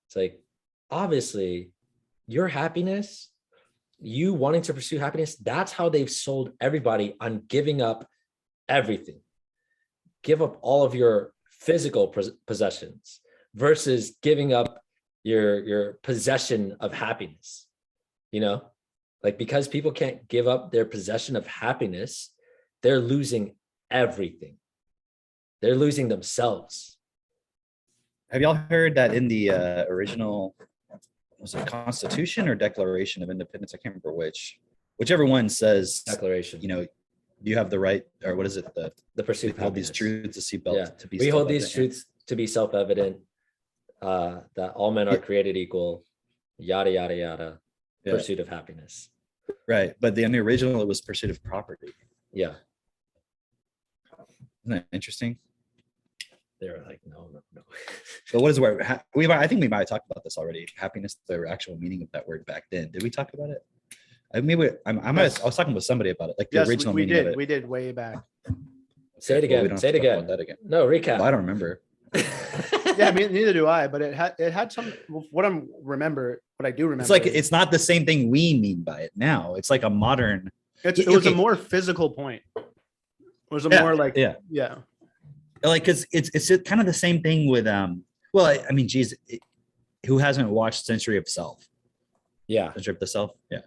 it's like, obviously your happiness, you wanting to pursue happiness, that's how they've sold everybody on giving up everything. Give up all of your physical possessions versus giving up your possession of happiness. Like, because people can't give up their possession of happiness, they're losing everything. They're losing themselves. Have y'all heard that in the original, was it Constitution or Declaration of Independence? I can't remember whichever one says, Declaration. you know, you have the right, or what is it? The pursuit of Hold these happiness. truths to see belt Yeah. to be. We hold these self-evident. truths to be self-evident, that all men are Yeah. created equal, yada, yada, yada, Yeah. pursuit of happiness. Right, but in the original, it was pursuit of property. Yeah. Isn't that interesting? They were like, no. But what is the word? I think we might have talked about this already. Happiness, the actual meaning of that word back then. Did we talk about it? I was talking with somebody about it, like the Yes, original we meaning did. of it. We did way back. Say it Okay, well, we again. don't Say have it to talk again. about that again. No, recap. Well, I don't remember. Yeah, neither do I. But it had some. What I do remember. It's like it's not the same thing we mean by it now. It's like a modern. It was a okay. more physical point. It was a Yeah, more like yeah. Like, because it's kind of the same thing with well, I mean, geez, who hasn't watched Century of Self? Yeah. Century of the Self, yeah,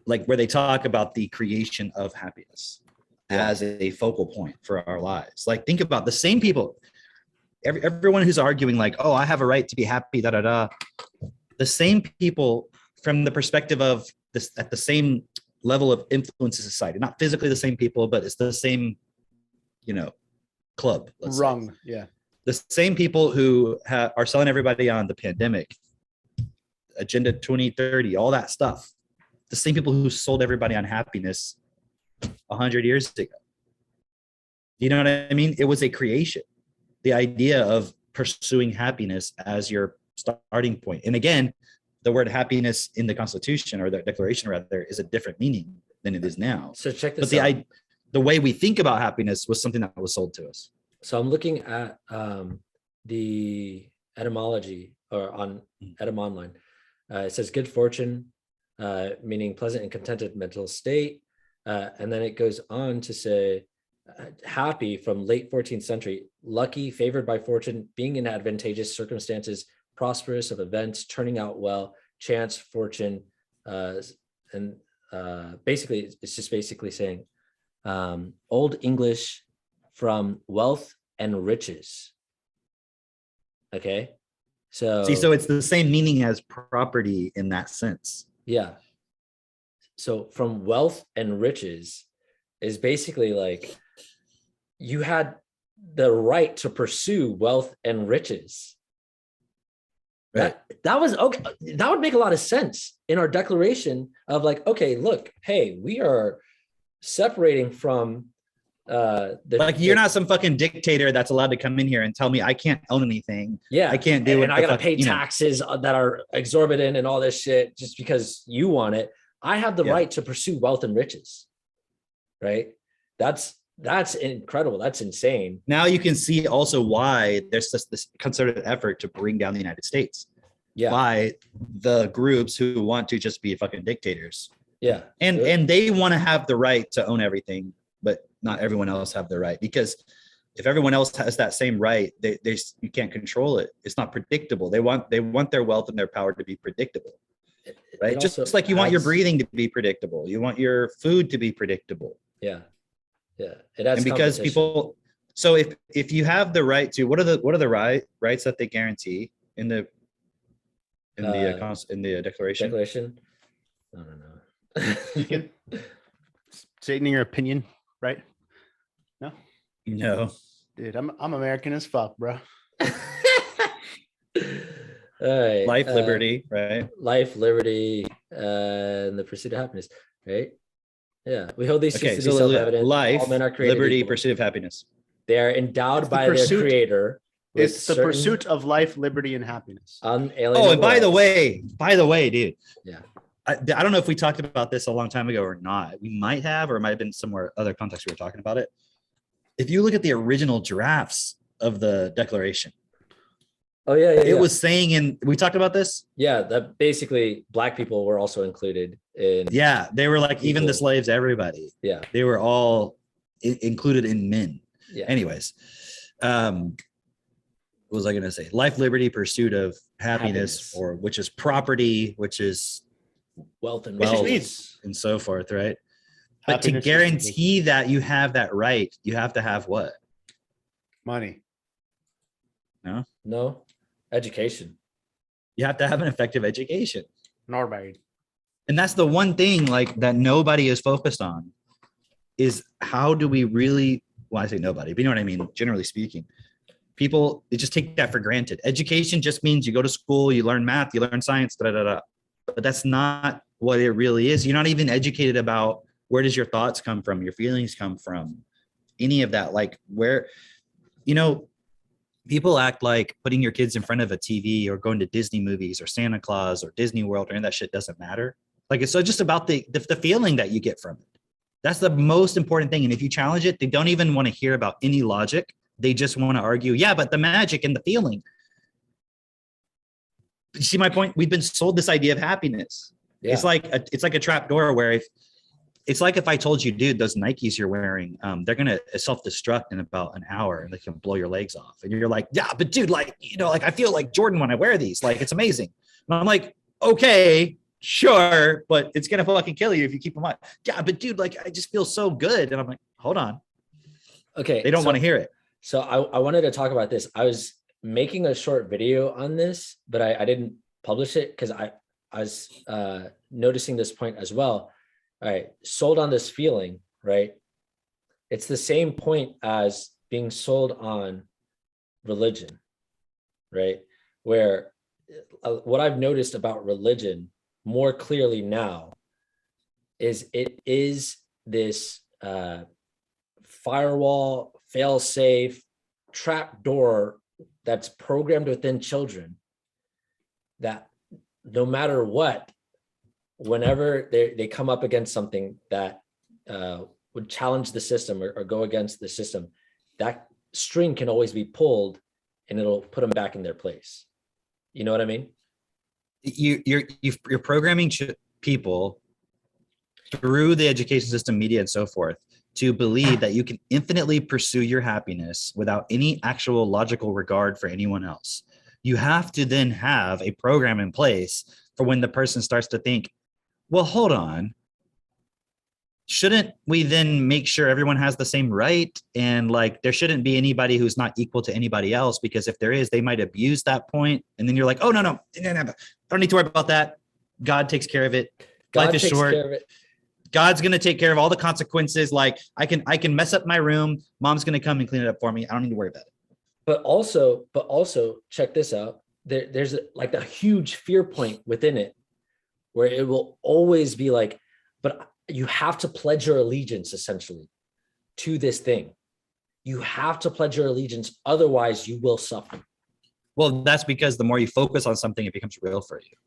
like where they talk about the creation of happiness as a focal point for our lives. Like, think about the same people, everyone who's arguing like, oh, I have a right to be happy, da da da. The same people from the perspective of this at the same level of influence in society, not physically the same people, but it's the same, club. let's say. rung. Yeah. The same people who are selling everybody on the pandemic, Agenda 2030, all that stuff. The same people who sold everybody on happiness 100 years ago. You know what I mean? It was a creation. The idea of pursuing happiness as your starting point. And again, the word happiness in the Constitution, or the Declaration rather, is a different meaning than it is now. So check this But out. the way we think about happiness was something that was sold to us. So I'm looking at the etymology, or on Etymonline. It says good fortune, meaning pleasant and contented mental state. And then it goes on to say happy from late 14th century, lucky, favored by fortune, being in advantageous circumstances, prosperous of events, turning out well, chance, fortune. And basically, it's just basically saying Old English from wealth and riches. Okay. So it's the same meaning as property in that sense. yeah. So from wealth and riches is basically like you had the right to pursue wealth and riches. Right. That was okay. That would make a lot of sense in our declaration of like, okay, look, hey, we are separating from you're not some fucking dictator that's allowed to come in here and tell me I can't own anything. Yeah, I can't do it. And I gotta pay taxes that are exorbitant and all this shit just because you want it. I have the right to pursue wealth and riches. Right? That's incredible. That's insane. Now you can see also why there's just this concerted effort to bring down the United States. Yeah. By the groups who want to just be fucking dictators. Yeah. And they want to have the right to own everything, but not everyone else have the right, because if everyone else has that same right, you can't control it. It's not predictable. They want their wealth and their power to be predictable, right? Just like you want your breathing to be predictable. You want your food to be predictable. Yeah. Yeah. It adds and because people, so if you have the right to, what are the rights that they guarantee in the Declaration? Declaration? I don't know. You can stating your opinion, right? No. Dude, I'm American as fuck, bro. All right. Life, liberty, right? Life, liberty, and the pursuit of happiness, right? Yeah. We hold these Okay, truths to be so self-evident. life, All men are created liberty, equal. pursuit of happiness. They are endowed It's the by their pursuit- creator. with It's the certain pursuit of life, liberty, and happiness. unalienable Oh, and by the rights. way, dude. Yeah. I don't know if we talked about this a long time ago or not. We might have, or it might have been somewhere other context we were talking about it. If you look at the original drafts of the Declaration, Oh yeah, yeah. it was saying we talked about this. yeah, that basically black people were also included in. Yeah, they were like even the Equal. slaves, everybody. Yeah. They were all included in men. Yeah. Anyways, what was I gonna say? Life, liberty, pursuit of happiness. Happiness. Or which is property, which is wealth and Wealth. riches. and so forth, right? But to Happiness is guarantee that you have that right, you have to have what? money. No, education. You have to have an effective education. Norbert. And that's the one thing like that nobody is focused on is how do we really, well, I say nobody, but you know what I mean? Generally speaking, people, they just take that for granted. Education just means you go to school, you learn math, you learn science, da, da, da. But that's not what it really is. You're not even educated about where does your thoughts come from? Your feelings come from, any of that. Like where, you know, people act like putting your kids in front of a TV or going to Disney movies or Santa Claus or Disney World or any of that shit doesn't matter. Like it's so just about the feeling that you get from it. That's the most important thing. And if you challenge it, they don't even want to hear about any logic. They just want to argue, yeah, but the magic and the feeling. You see my point? We've been sold this idea of happiness. Yeah. It's like a trap door where it's like if I told you, dude, those Nikes you're wearing, they're gonna self-destruct in about an hour and they can blow your legs off. And you're like, yeah, but dude, like, you know, like I feel like Jordan when I wear these, like it's amazing. And I'm like, okay, sure, but it's gonna fucking kill you if you keep them on. Yeah, but dude, like I just feel so good. And I'm like, hold on. Okay. They don't want to hear it. So I wanted to talk about this. I was making a short video on this, but I didn't publish it because I was noticing this point as well. All right, sold on this feeling, right? It's the same point as being sold on religion, right? Where what I've noticed about religion more clearly now is it is this firewall, fail-safe, trap door that's programmed within children that no matter what, whenever they come up against something that would challenge the system or go against the system, that string can always be pulled and it'll put them back in their place. You know what I mean? You're programming people through the education system, media, and so forth to believe that you can infinitely pursue your happiness without any actual logical regard for anyone else. You have to then have a program in place for when the person starts to think, well, hold on. Shouldn't we then make sure everyone has the same right? And like, there shouldn't be anybody who's not equal to anybody else, because if there is, they might abuse that point. And then you're like, oh, no, don't need to worry about that. God takes care of it. Life is short. God's going to take care of all the consequences. Like I can mess up my room. Mom's going to come and clean it up for me. I don't need to worry about it. But also check this out. There's like a huge fear point within it where it will always be like, but you have to pledge your allegiance essentially to this thing. You have to pledge your allegiance. Otherwise you will suffer. Well, that's because the more you focus on something, it becomes real for you.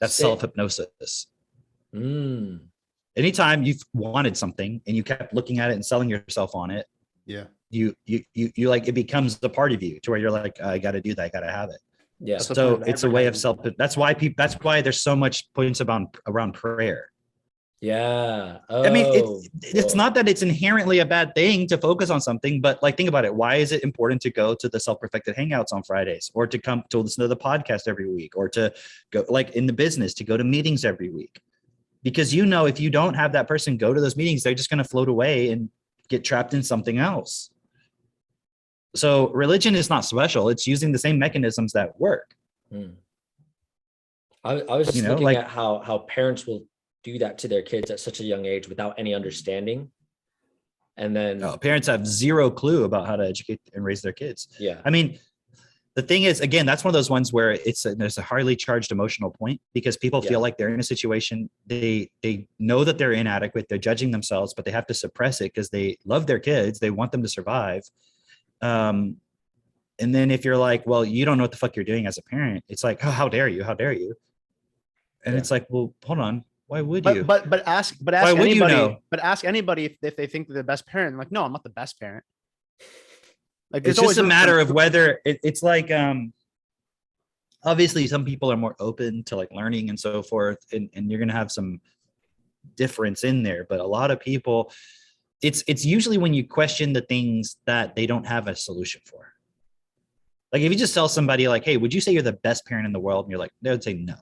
That's self-hypnosis. Anytime you've wanted something and you kept looking at it and selling yourself on it, yeah, you like, it becomes a part of you to where you're like, I got to do that. I got to have it. Yeah. So it's a way of that's why there's so much points around prayer. Yeah. I mean, it's not that it's inherently a bad thing to focus on something, but like, think about it. Why is it important to go to the Self-Perfected Hangouts on Fridays, or to come to listen to the podcast every week, or to go, like in the business, to go to meetings every week? Because, you know, if you don't have that person go to those meetings, they're just going to float away and get trapped in something else. So religion is not special. It's using the same mechanisms that work. I was just looking at how parents will do that to their kids at such a young age without any understanding. And then parents have zero clue about how to educate and raise their kids. Yeah. I mean, the thing is, again, that's one of those ones where there's a highly charged emotional point, because people feel like they're in a situation, they know that they're inadequate, they're judging themselves, but they have to suppress it because they love their kids, they want them to survive. And then if you're like, well, you don't know what the fuck you're doing as a parent, it's like, oh, how dare you? How dare you? And it's like, well, hold on. Why would you? But ask why would anybody. You know? But ask anybody if they think they're the best parent. I'm like, no, I'm not the best parent. Like, it's just a matter of whether it's like, obviously some people are more open to like learning and so forth, and you're going to have some difference in there. But a lot of people, it's usually when you question the things that they don't have a solution for. Like if you just tell somebody like, hey, would you say you're the best parent in the world? And you're like, they would say no.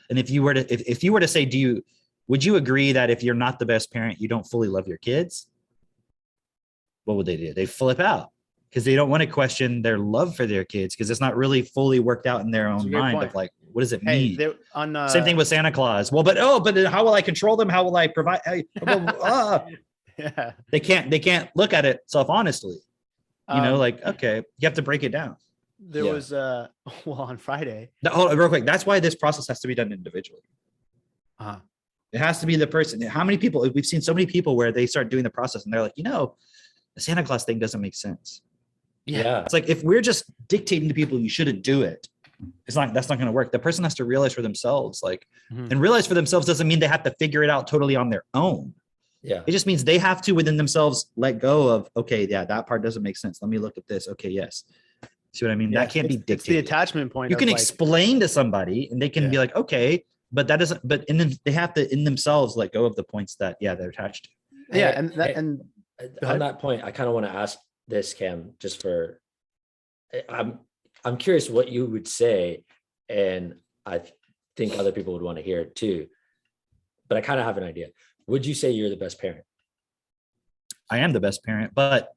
And if you were to if you were to say, would you agree that if you're not the best parent, you don't fully love your kids? What would they do? They flip out because they don't want to question their love for their kids because it's not really fully worked out in their own mind of like, what does it mean? Same thing with Santa Claus. Well, but how will I control them? How will I provide? Yeah. They can't look at it self-honestly. Like, okay, you have to break it down. There was on Friday. Hold on, real quick. That's why this process has to be done individually. Uh-huh. It has to be the person. How many people? We've seen so many people where they start doing the process and they're like, the Santa Claus thing doesn't make sense. Yeah. It's like if we're just dictating to people you shouldn't do it, that's not going to work. The person has to realize for themselves, and realize for themselves doesn't mean they have to figure it out totally on their own. Yeah. It just means they have to within themselves let go of, okay, yeah, that part doesn't make sense. Let me look at this. Okay, yes. See what I mean? Yeah, that can't be dictated. It's the attachment point. You can explain to somebody and they can be like, okay, but that doesn't, but and then they have to in themselves let go of the points that, they're attached to. Yeah. And on that point, I kind of want to ask this, Cam, just for, I'm curious what you would say. And I think other people would want to hear it too, but I kind of have an idea. Would you say you're the best parent? I am the best parent, but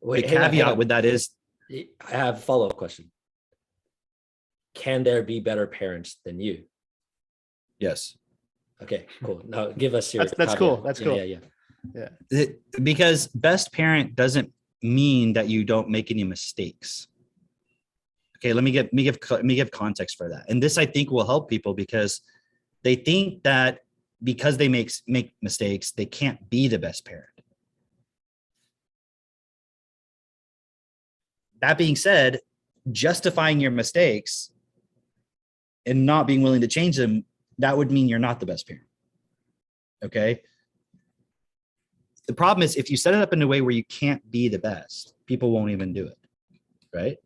Wait, the caveat with that is, I have a follow-up question. Can there be better parents than you? yes. Okay, cool. Now give us your. That's cool. That's cool. Yeah. Because best parent doesn't mean that you don't make any mistakes. Okay, let me give context for that. And this I think will help people because they think that because they make mistakes, they can't be the best parent. That being said, justifying your mistakes and not being willing to change them, that would mean you're not the best parent. Okay. The problem is if you set it up in a way where you can't be the best, people won't even do it. Right.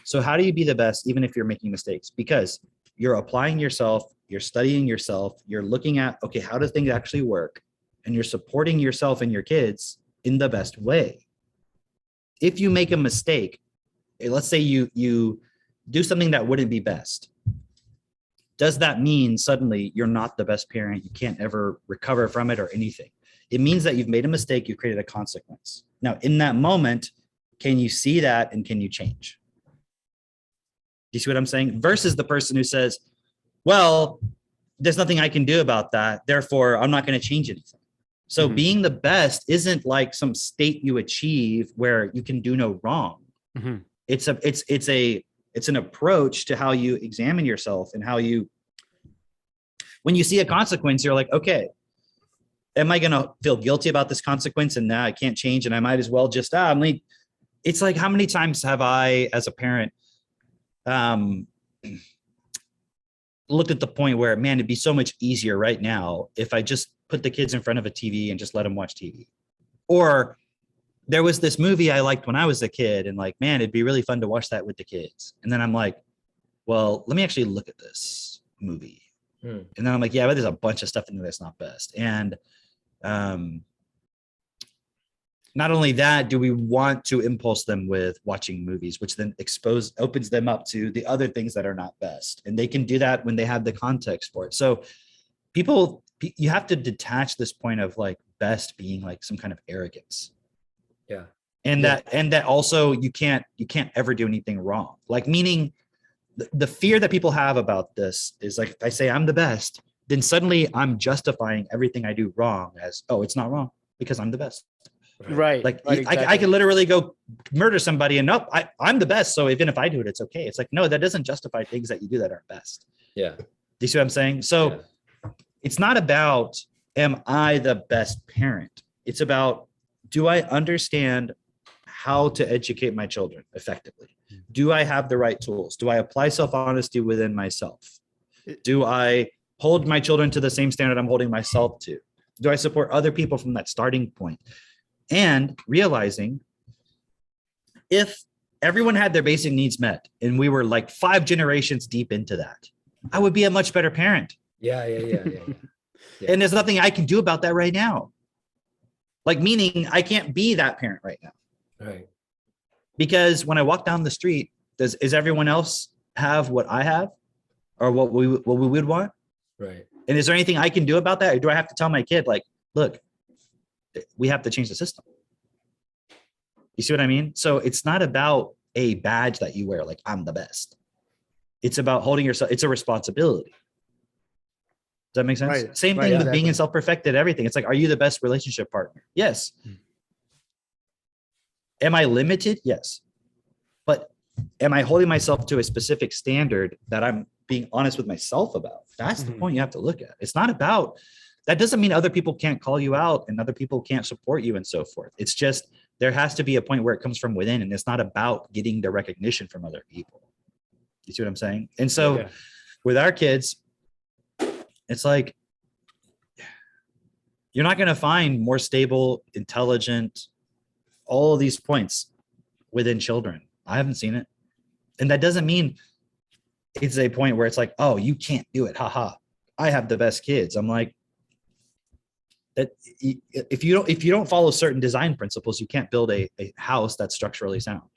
So how do you be the best, even if you're making mistakes? Because you're applying yourself, you're studying yourself, you're looking at, okay, how do things actually work? And you're supporting yourself and your kids in the best way. If you make a mistake, let's say you do something that wouldn't be best. Does that mean suddenly you're not the best parent? You can't ever recover from it or anything. It means that you've made a mistake, you created a consequence. Now, in that moment, can you see that and can you change? Do you see what I'm saying? Versus the person who says, well, there's nothing I can do about that, therefore I'm not going to change anything. So being the best isn't like some state you achieve where you can do no wrong. It's an approach to how you examine yourself and how you, when you see a consequence, you're like, okay, am I going to feel guilty about this consequence? And now I can't change. And I might as well just, it's like, how many times have I, as a parent, looked at the point where, man, it'd be so much easier right now if I just put the kids in front of a TV and just let them watch TV. Or there was this movie I liked when I was a kid and like, man, it'd be really fun to watch that with the kids. And then I'm like, well, let me actually look at this movie. And then I'm like, yeah, but there's a bunch of stuff in there that's not best. And not only that, do we want to impulse them with watching movies, which then opens them up to the other things that are not best. And they can do that when they have the context for it. So you have to detach this point of like best being like some kind of arrogance. Yeah. And that also you can't ever do anything wrong. Like, meaning the fear that people have about this is like, if I say I'm the best, then suddenly I'm justifying everything I do wrong as, oh, it's not wrong because I'm the best. Right. Like exactly. I could literally go murder somebody and nope, I'm the best. So even if I do it, it's okay. It's like, no, that doesn't justify things that you do that aren't best. Yeah. Do you see what I'm saying? So it's not about, am I the best parent? It's about, do I understand how to educate my children effectively? Do I have the right tools? Do I apply self-honesty within myself? Do I hold my children to the same standard I'm holding myself to? Do I support other people from that starting point? And realizing if everyone had their basic needs met and we were like 5 generations deep into that, I would be a much better parent. Yeah. And there's nothing I can do about that right now. Like, meaning I can't be that parent right now. Right. Because when I walk down the street, is everyone else have what I have? or what we would want? Right. And is there anything I can do about that? Or do I have to tell my kid, like, look, we have to change the system? You see what I mean? So it's not about a badge that you wear, like I'm the best. It's about holding yourself. It's a responsibility. Does that make sense? Right. Same Right, thing with exactly. being in self-perfected everything. It's like, are you the best relationship partner? Yes. Am I limited? Yes. But am I holding myself to a specific standard that I'm being honest with myself about? That's the Mhm. point you have to look at. It's not about, that doesn't mean other people can't call you out and other people can't support you and so forth. It's just, there has to be a point where it comes from within, and it's not about getting the recognition from other people. You see what I'm saying? And so Yeah. with our kids, it's like, you're not going to find more stable, intelligent, all of these points within children. I haven't seen it. And that doesn't mean it's a point where it's like, oh, you can't do it. Haha. I have the best kids. I'm like, that if you don't follow certain design principles, you can't build a house that's structurally sound.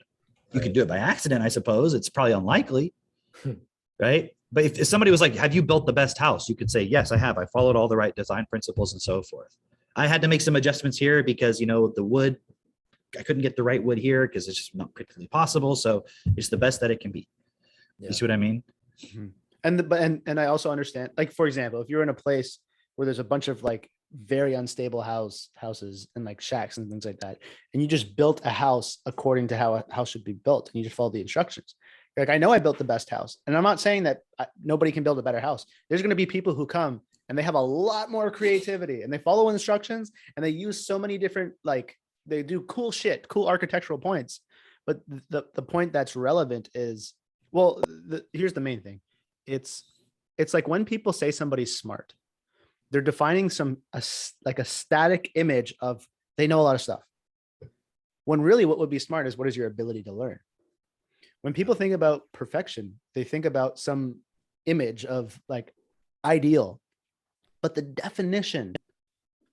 You can Right. do it by accident, I suppose. It's probably unlikely, right? But if somebody was like, have you built the best house? You could say, yes, I have. I followed all the right design principles and so forth. I had to make some adjustments here because, the wood, I couldn't get the right wood here because it's just not practically possible. So it's the best that it can be. Yeah. You see what I mean? And I also understand, like, for example, if you're in a place where there's a bunch of like very unstable houses and like shacks and things like that, and you just built a house according to how a house should be built, and you just follow the instructions. You're like, I know I built the best house, and I'm not saying that nobody can build a better house. There's going to be people who come and they have a lot more creativity and they follow instructions and they use so many different, like, they do cool shit, cool architectural points. But the point that's relevant is, well, here's the main thing. It's like when people say somebody's smart, they're defining a static image of they know a lot of stuff. When really what would be smart is, what is your ability to learn? When people think about perfection, they think about some image of like ideal, but the definition,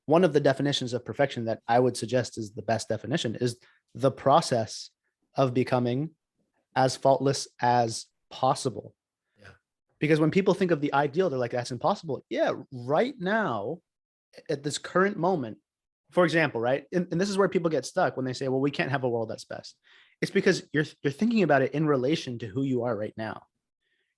one of the definitions of perfection that I would suggest is the best definition, is the process of becoming as faultless as possible. Yeah. Because when people think of the ideal, they're like, that's impossible. Yeah, right now, at this current moment, for example, right? And this is where people get stuck when they say, well, we can't have a world that's best. It's because you're thinking about it in relation to who you are right now.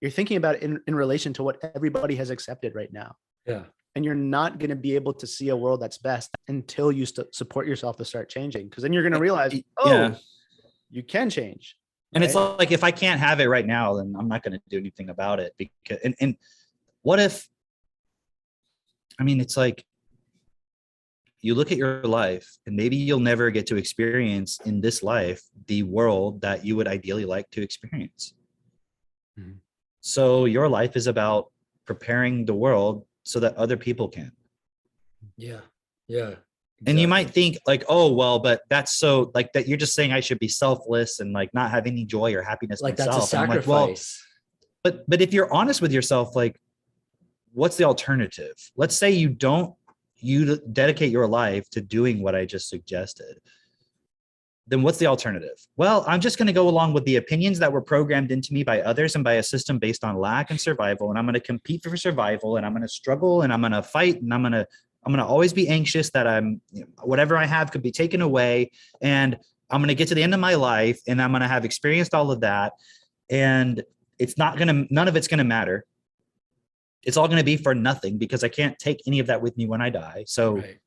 You're thinking about it in relation to what everybody has accepted right now. Yeah. And you're not going to be able to see a world that's best until you support yourself to start changing. Because then you're going to realize, you can change. And it's right? like, if I can't have it right now, then I'm not going to do anything about it. Because, and what if, I mean, it's like, you look at your life and maybe you'll never get to experience in this life the world that you would ideally like to experience. Mhm. So your life is about preparing the world so that other people can. Yeah. Yeah. And you Exactly. might think like, oh, well, but that's so like that. You're just saying I should be selfless and like not have any joy or happiness like myself. that's a And I'm like, well, sacrifice. but if you're honest with yourself, like, what's the alternative? Let's say you dedicate your life to doing what I just suggested. Then what's the alternative? Well, I'm just going to go along with the opinions that were programmed into me by others and by a system based on lack and survival. And I'm going to compete for survival, and I'm going to struggle, and I'm going to fight, and I'm going to always be anxious that whatever I have could be taken away. And I'm going to get to the end of my life and I'm going to have experienced all of that. And none of it's going to matter. It's all going to be for nothing because I can't take any of that with me when I die. So Right.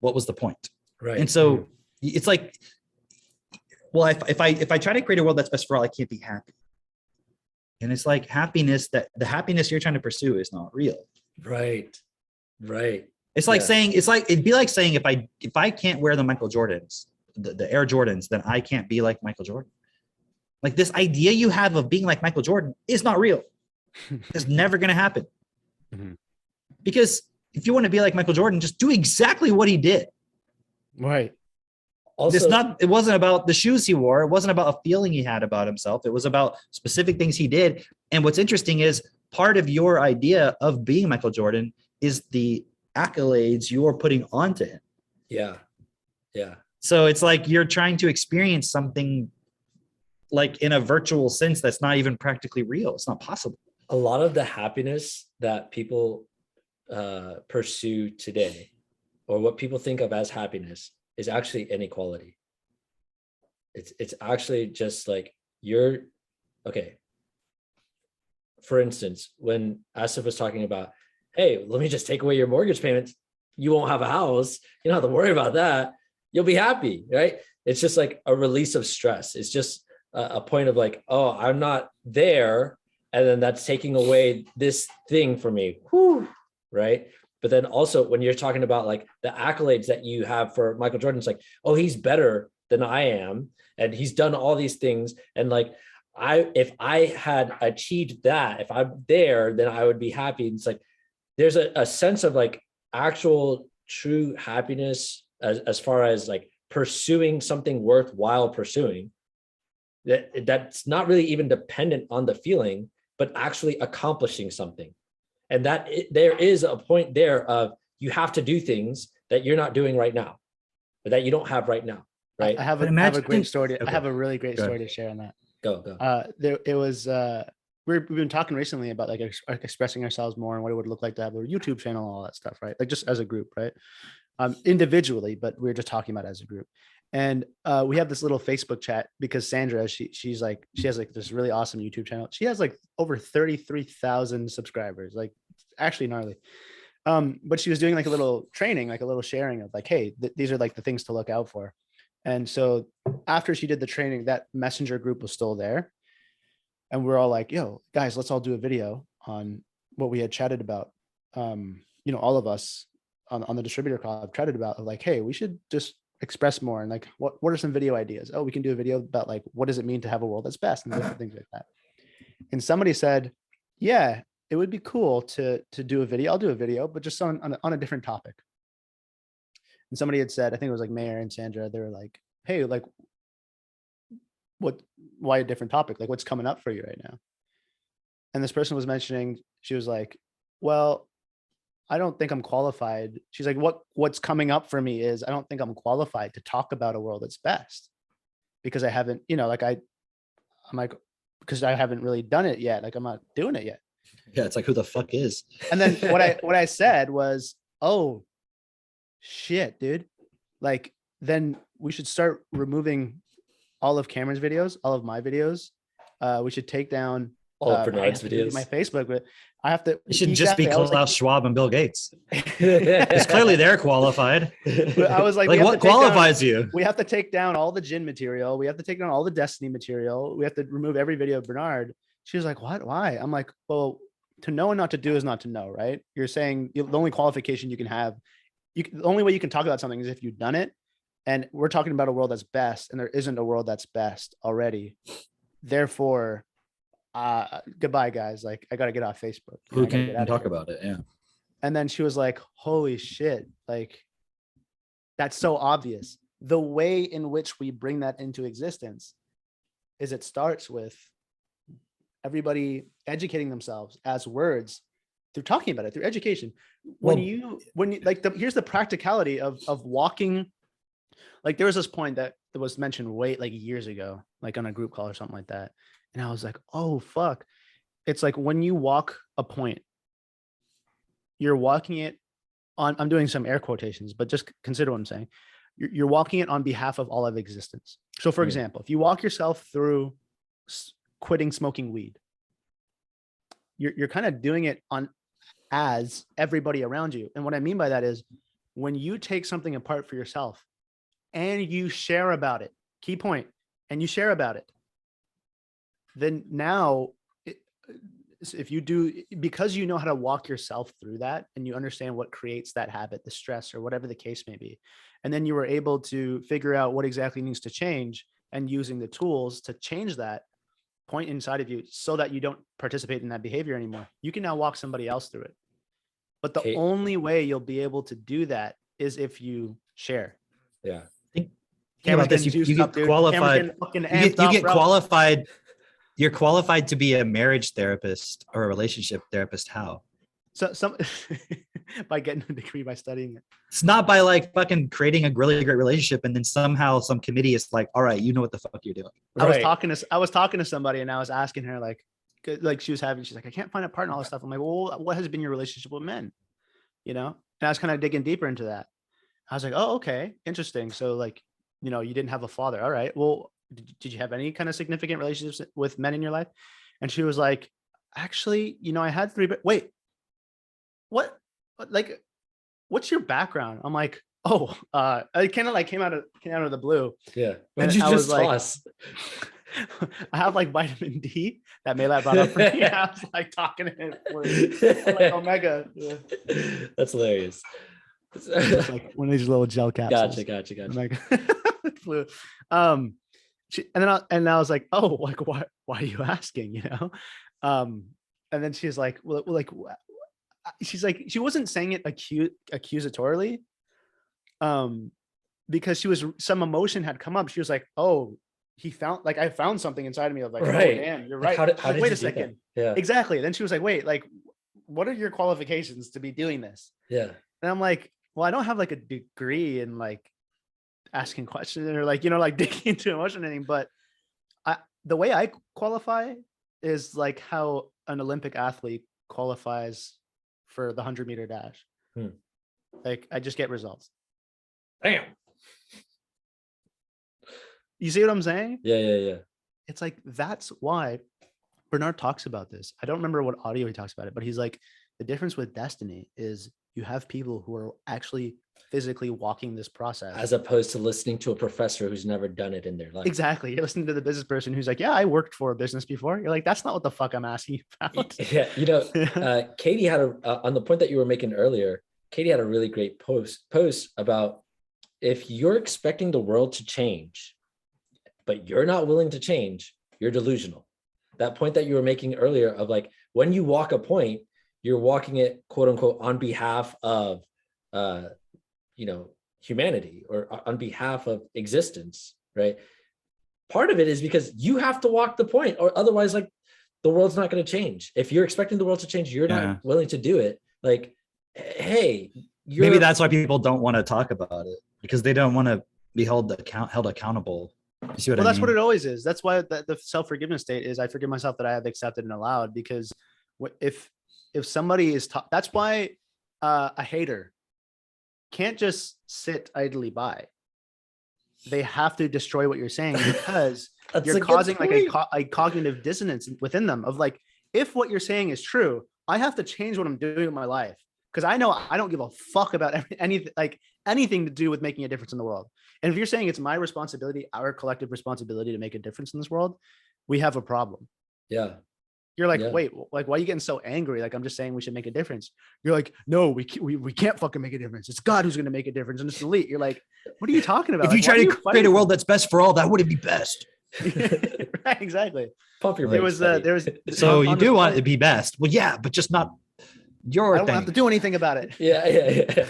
what was the point? Right. And so it's like, well, if I try to create a world that's best for all, I can't be happy. And it's like the happiness you're trying to pursue is not real. Right. Right. It's like Yeah. saying, it'd be like saying, if I can't wear the Michael Jordans, the Air Jordans, then I can't be like Michael Jordan. Like, this idea you have of being like Michael Jordan is not real. It's never going to happen. Mhm. Because if you want to be like Michael Jordan, just do exactly what he did. Right. Also, It wasn't about the shoes he wore. It wasn't about a feeling he had about himself. It was about specific things he did. And what's interesting is part of your idea of being Michael Jordan is the accolades you're putting onto him. yeah. Yeah. So it's like you're trying to experience something like in a virtual sense that's not even practically real. It's not possible. a lot of the happiness that people pursue today, or what people think of as happiness, is actually inequality. It's actually just like you're okay. For instance, when Asif was talking about, hey, let me just take away your mortgage payments, you won't have a house, you don't have to worry about that, you'll be happy, right? It's just like a release of stress. It's just a point of like, oh, I'm not there, and then that's taking away this thing for me. Whew, right? But then also when you're talking about like the accolades that you have for Michael Jordan, it's like, oh, he's better than I am, and he's done all these things, and like if I had achieved that, if I'm there, then I would be happy. It's like there's a sense of like actual true happiness as far as like pursuing something worthwhile pursuing, that's not really even dependent on the feeling, but actually accomplishing something. And that there is a point there of you have to do things that you're not doing right now, or that you don't have right now, right? I have a great story. I have a really great story to share on that. Go. We've been talking recently about like expressing ourselves more and what it would look like to have a YouTube channel and all that stuff, right? Like just as a group, right? Individually, but we're just talking about it as a group. And we have this little Facebook chat because Sandra, she has like this really awesome YouTube channel. She has like over 33,000 subscribers, like actually gnarly. But she was doing like a little training, like a little sharing of like, hey, these are like the things to look out for. And so after she did the training, that messenger group was still there. And we're all like, yo, guys, let's all do a video on what we had chatted about. All of us on the distributor call have chatted about like, hey, we should just express more. And like, what are some video ideas? Oh, we can do a video about like, what does it mean to have a world that's best and different things like that. And somebody said, yeah, it would be cool to do a video. I'll do a video, but just on a different topic. And somebody had said, I think it was like Mayor and Sandra, they were like, hey, like, why a different topic? Like what's coming up for you right now? And this person was mentioning, she was like, well, I don't think I'm qualified. She's like, what's coming up for me is I don't think I'm qualified to talk about a world that's best because I haven't, I'm like, because I haven't really done it yet. Like I'm not doing it yet. Yeah. It's like, who the fuck is? And then what I said was, oh shit, dude. Like then we should start removing all of Cameron's videos, all of my videos. We should take down all of Bernard's videos, my Facebook, but I have to. It should just be Klaus Schwab and Bill Gates. It's clearly they're qualified. But I was like, what qualifies you? We have to take down all the Jin material. We have to take down all the Destiny material. We have to remove every video of Bernard. She was like, what? Why? I'm like, well, to know and not to do is not to know, right? You're saying the only qualification you can have, the only way you can talk about something is if you've done it. And we're talking about a world that's best, and there isn't a world that's best already. Therefore, goodbye, guys. Like, I got to get off Facebook. Who can talk about it? Yeah. And then she was like, holy shit. Like, that's so obvious. The way in which we bring that into existence is it starts with everybody educating themselves as words through talking about it, through education. Here's the practicality of walking. Like there was this point that was mentioned like years ago, like on a group call or something like that. And I was like, oh, fuck. It's like when you walk a point, you're walking it on, I'm doing some air quotations, but just consider what I'm saying. You're walking it on behalf of all of existence. So for example, if you walk yourself through quitting smoking weed, you're kind of doing it on as everybody around you. And what I mean by that is when you take something apart for yourself and you share about it, key point, and you share about it, then now if you do, because you know how to walk yourself through that and you understand what creates that habit, the stress or whatever the case may be, and then you were able to figure out what exactly needs to change and using the tools to change that point inside of you so that you don't participate in that behavior anymore, you can now walk somebody else through it. But the only way you'll be able to do that is if you share. Yeah. Think about this. You get qualified. You get qualified. You're qualified to be a marriage therapist or a relationship therapist. How? So some by getting a degree, by studying it. It's not by like fucking creating a really great relationship and then somehow some committee is like, all right, you know what the fuck you're doing. I was talking to somebody and I was asking her like, like she's like, I can't find a partner, all this stuff. I'm like, well, what has been your relationship with men? You know? And I was kind of digging deeper into that. I was like, oh, okay, interesting. So like, you know, you didn't have a father. All right. Well, did you have any kind of significant relationships with men in your life? And she was like, actually, you know, I had 3, but wait, what, like, what's your background? I'm like, oh, I kind of like came out of the blue. Yeah. And What'd you I was just like, toss? I have like vitamin D that Maylab brought up for me. I was like talking to him like Omega. Yeah. That's hilarious. It's like one of these little gel capsules. Gotcha. Omega. Flu. And I was like, oh, like why are you asking? You know? And then she's like, well, like she's like, she wasn't saying it accusatorily. Because some emotion had come up. She was like, oh, I found something inside of me of like, right. Oh, damn, you're right. How did wait you a second. Yeah. Exactly. Then she was like, wait, like, what are your qualifications to be doing this? Yeah. And I'm like, well, I don't have like a degree in like asking questions or like, you know, like digging into emotion or anything, but the way I qualify is like how an Olympic athlete qualifies for the 100-meter dash. Like I just get results. Damn. You see what I'm saying? Yeah. It's like, that's why Bernard talks about this. I don't remember what audio he talks about it, but he's like, the difference with destiny is you have people who are actually physically walking this process. As opposed to listening to a professor who's never done it in their life. Exactly. You're listening to the business person who's like, yeah, I worked for a business before. You're like, that's not what the fuck I'm asking you about. Yeah. You know, Katie had on the point that you were making earlier, Katie had a really great post about if you're expecting the world to change, but you're not willing to change, you're delusional. That point that you were making earlier of like, when you walk a point, you're walking it, quote unquote, on behalf of, you know, humanity or on behalf of existence, right? Part of it is because you have to walk the point, or otherwise, like, the world's not going to change. If you're expecting the world to change, you're not willing to do it. Like, hey, maybe that's why people don't want to talk about it, because they don't want to be held accountable. You see what I mean? That's what it always is. That's why the self-forgiveness state is I forgive myself that I have accepted and allowed, because if somebody is that's why a hater can't just sit idly by. They have to destroy what you're saying, because you're causing like a cognitive dissonance within them of like, if what you're saying is true, I have to change what I'm doing with my life, because I know I don't give a fuck about anything to do with making a difference in the world. And if you're saying it's my responsibility, our collective responsibility to make a difference in this world, we have a problem. Yeah. You're like, wait, like, why are you getting so angry? Like, I'm just saying we should make a difference. You're like, no, we can't fucking make a difference. It's God who's going to make a difference. And it's elite. You're like, what are you talking about? If you try to create a world that's best for all, that wouldn't be best. Right, exactly. Pump your brakes. There was so you do want it to be best. Well, yeah, but just not your thing. I don't have to do anything about it. Yeah.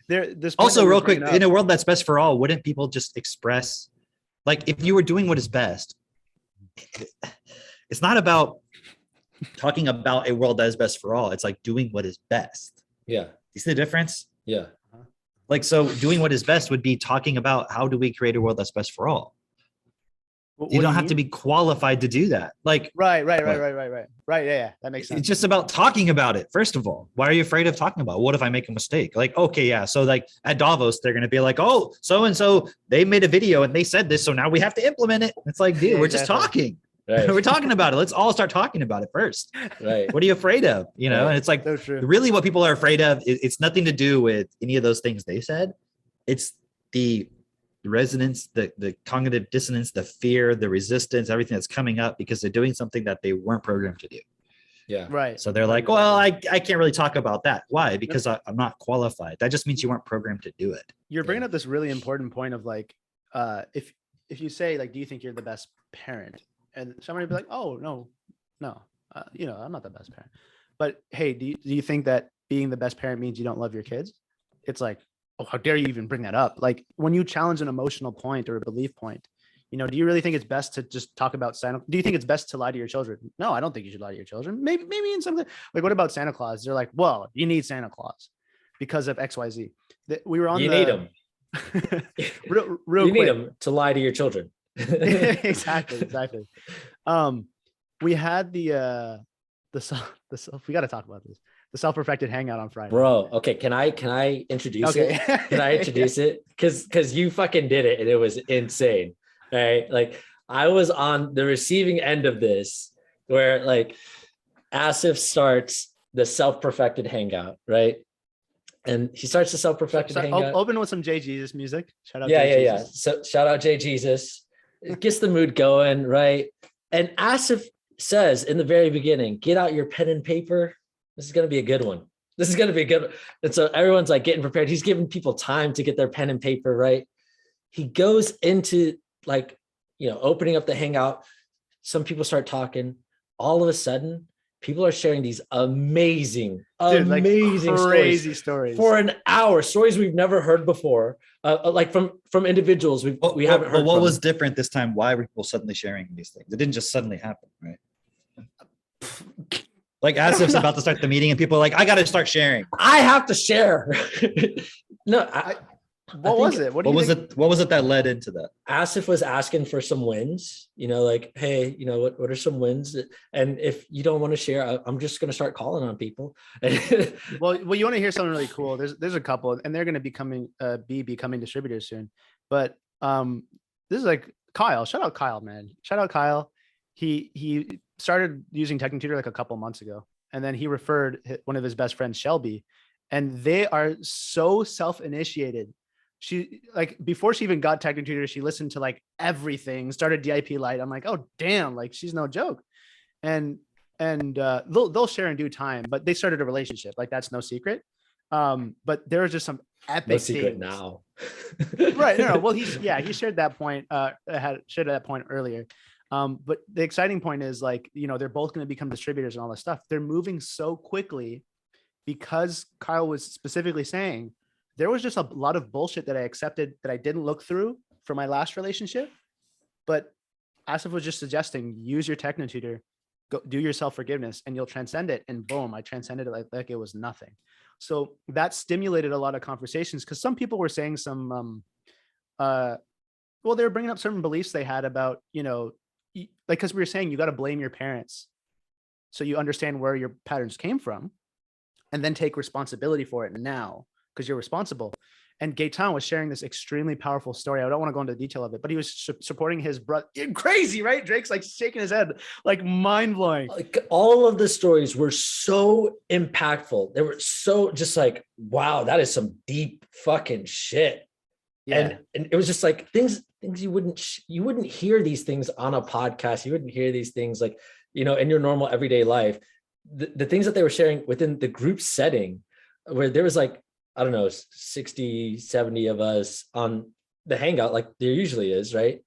This also real quick, in a world that's best for all, wouldn't people just express, like, if you were doing what is best, it's not about talking about a world that is best for all. It's like doing what is best. Yeah. You see the difference? Yeah. Like, so doing what is best would be talking about how do we create a world that's best for all. You don't have to be qualified to do that. Like, right. Yeah, that makes sense. It's just about talking about it. First of all, why are you afraid of talking about it? What if I make a mistake? Like, okay, yeah. So like at Davos, they're going to be like, oh, so-and-so, they made a video and they said this, so now we have to implement it. It's like, dude, we're just talking. Right. We're talking about it. Let's all start talking about it first. Right. What are you afraid of? You know, and it's like, so true. Really what people are afraid of, it's nothing to do with any of those things they said. It's the resonance, the cognitive dissonance, the fear, the resistance, everything that's coming up because they're doing something that they weren't programmed to do. Yeah. Right. So they're like, well, I can't really talk about that. Why? Because I'm not qualified. That just means you weren't programmed to do it. You're bringing up this really important point of like, if you say like, do you think you're the best parent? And somebody would be like, oh, no, you know, I'm not the best parent. But hey, do you think that being the best parent means you don't love your kids? It's like, oh, how dare you even bring that up? Like when you challenge an emotional point or a belief point, you know, do you really think it's best to just talk about Santa? Do you think it's best to lie to your children? No, I don't think you should lie to your children. Maybe in something like, what about Santa Claus? They're like, well, you need Santa Claus because of XYZ. We were on you need him. real you quick. need him to lie to your children. Exactly. we had we got to talk about this. The self-perfected hangout on Friday. Bro, okay, can I introduce Okay. it? Can I introduce it? Because you fucking did it and it was insane. Right? Like I was on the receiving end of this where like Asif starts the self-perfected hangout, right? And he starts the self-perfected hangout. Open with some Jay Jesus music. Shout out Yeah, Jay yeah, Jesus. So shout out Jay Jesus. It gets the mood going, right? And Asif says in the very beginning, get out your pen and paper. This is going to be a good one. This is going to be a good one. And so everyone's like getting prepared. He's giving people time to get their pen and paper, right? He goes into like, opening up the hangout. Some people start talking. All of a sudden, people are sharing these amazing crazy stories for an hour. Stories we've never heard before, like from individuals we haven't heard. What was different this time? Why were people suddenly sharing these things? It didn't just suddenly happen, right? Like as if it's about to start the meeting and people are like, I got to start sharing. I have to share. No, what was it? What was it that led into that? Asif was asking for some wins, like, hey, what are some wins? And if you don't want to share, I'm just going to start calling on people. well, you want to hear something really cool. There's a couple, and they're going to be becoming distributors soon. But this is like Kyle. Shout out Kyle, man. Shout out Kyle. He started using TechnoTutor like a couple months ago, and then he referred one of his best friends, Shelby, and they are so self-initiated. She like before she even got TechnoTutor, she listened to like everything, started DIP Lite. I'm like, oh damn, like she's no joke. And they'll share in due time, but they started a relationship. Like that's no secret. But there's just some epic no secret things. Now. Right. No. Well, he shared that point. Had shared that point earlier. But the exciting point is like, they're both going to become distributors and all this stuff. They're moving so quickly because Kyle was specifically saying there was just a lot of bullshit that I accepted that I didn't look through for my last relationship. But Asif was just suggesting use your TechnoTutor, go do your self-forgiveness and you'll transcend it. And boom, I transcended it like it was nothing. So that stimulated a lot of conversations because some people were saying some, they were bringing up certain beliefs they had about, like, because we were saying you got to blame your parents so you understand where your patterns came from and then take responsibility for it now because you're responsible. And Gaetan was sharing this extremely powerful story. I don't want to go into the detail of it, but he was supporting his brother. Crazy, right? Drake's like shaking his head, like mind blowing. Like all of the stories were so impactful. They were so just like, wow, that is some deep fucking shit. Yeah. And it was just like things you wouldn't hear these things on a podcast. You wouldn't hear these things like, in your normal everyday life. The things that they were sharing within the group setting where there was like, I don't know, 60, 70 of us on the hangout, like there usually is, right?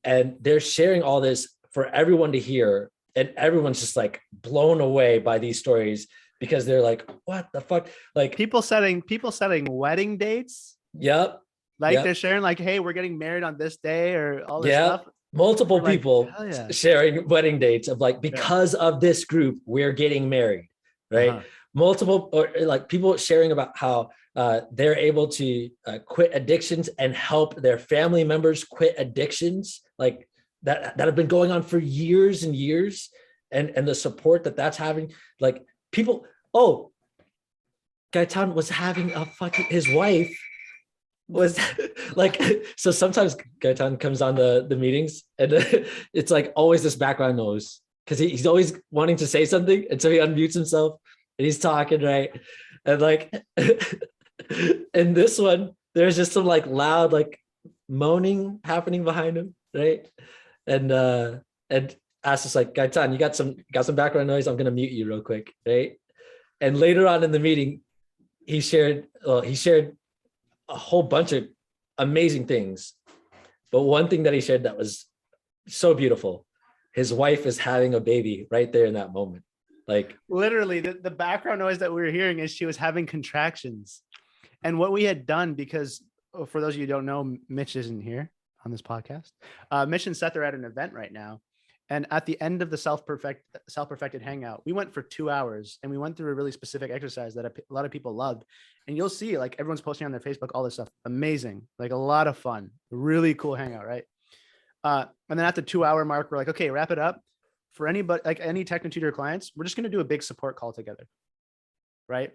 And they're sharing all this for everyone to hear. And everyone's just like blown away by these stories because they're like, what the fuck? Like people setting wedding dates. Yep. Like they're sharing like, hey, we're getting married on this day or all this stuff. Multiple people sharing wedding dates of like, because of this group, we're getting married, right? Multiple or like people sharing about how they're able to quit addictions and help their family members quit addictions like that have been going on for years and years, and the support that's having. Like people, Gaetan was having his wife was like, so sometimes Gaetan comes on the meetings and it's like always this background noise because he's always wanting to say something, and so he unmutes himself. And he's talking, right? And like in this one, there's just some like loud like moaning happening behind him, right? And asks us like, Gaetan, you got some background noise. I'm gonna mute you real quick, right? And later on in the meeting, he shared a whole bunch of amazing things. But one thing that he shared that was so beautiful, his wife is having a baby right there in that moment. Like literally the background noise that we were hearing is she was having contractions. And what we had done, because for those of you who don't know, Mitch isn't here on this podcast. Mitch and Seth are at an event right now. And at the end of the self-perfected hangout, we went for 2 hours and we went through a really specific exercise that a lot of people loved. And you'll see like everyone's posting on their Facebook, all this stuff. Amazing. Like a lot of fun, really cool hangout. Right. And then at the 2 hour mark, we're like, okay, wrap it up. for anybody, like any Technotutor clients, we're just going to do a big support call together. Right.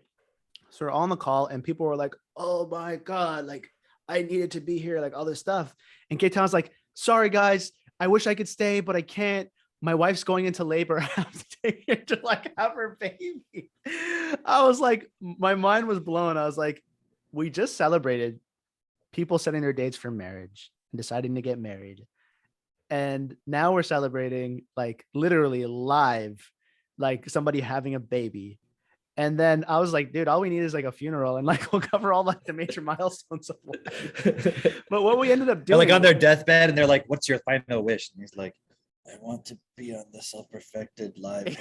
So we're all on the call and people were like, oh my God, like I needed to be here, like all this stuff. And K-Town's like, sorry guys, I wish I could stay, but I can't. My wife's going into labor. I have to take her to like have her baby. I was like, my mind was blown. I was like, we just celebrated people setting their dates for marriage and deciding to get married. And now we're celebrating like literally live, like somebody having a baby. And then I was like, dude, all we need is like a funeral and like we'll cover all like the major milestones of life. But what we ended up They're doing, like on their deathbed and they're like, what's your final wish? And he's like, I want to be on the Self-Perfected live.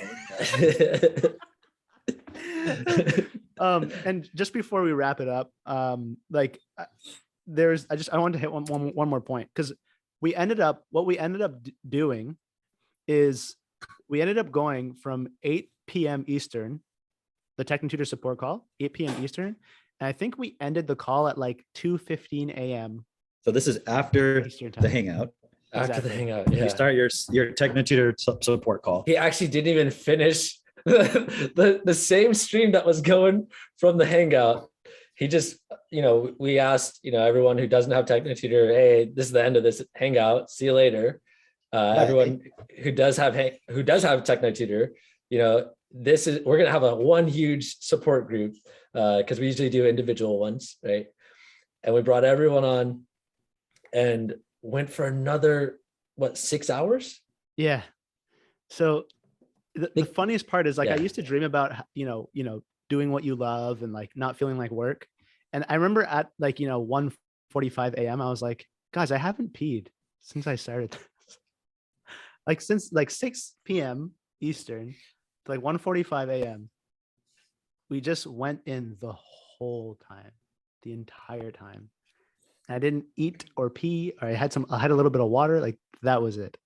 And just before we wrap it up, like I wanted to hit one more point, because what we ended up doing is we ended up going from 8 p.m. Eastern, the Technotutor support call, 8 p.m. Eastern. And I think we ended the call at like 2:15 a.m. So this is after Eastern the time. hangout. After the hangout, yeah. You start your Technotutor support call. He actually didn't even finish the same stream that was going from the hangout. He just, we asked, everyone who doesn't have Technotutor, hey, this is the end of this hangout. See you later. Everyone who does have Technotutor, we're gonna have one huge support group because we usually do individual ones, right? And we brought everyone on and went for another 6 hours? Yeah. So the funniest part is like, Yeah. I used to dream about, doing what you love and like not feeling like work. And I remember at like, 1:45 a.m. I was like, guys, I haven't peed since I started this. Like since like 6 p.m. Eastern to like 1:45 a.m. We just went in the whole time, the entire time. I didn't eat or pee, or I had a little bit of water. Like that was it.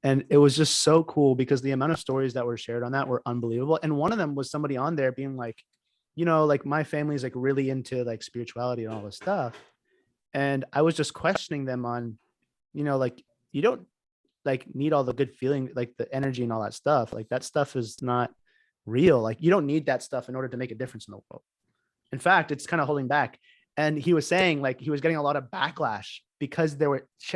And it was just so cool because the amount of stories that were shared on that were unbelievable. And one of them was somebody on there being like, like my family's like really into like spirituality and all this stuff. And I was just questioning them on, like you don't like need all the good feeling, like the energy and all that stuff. Like that stuff is not real. Like you don't need that stuff in order to make a difference in the world. In fact, it's kind of holding back. And he was saying like he was getting a lot of backlash because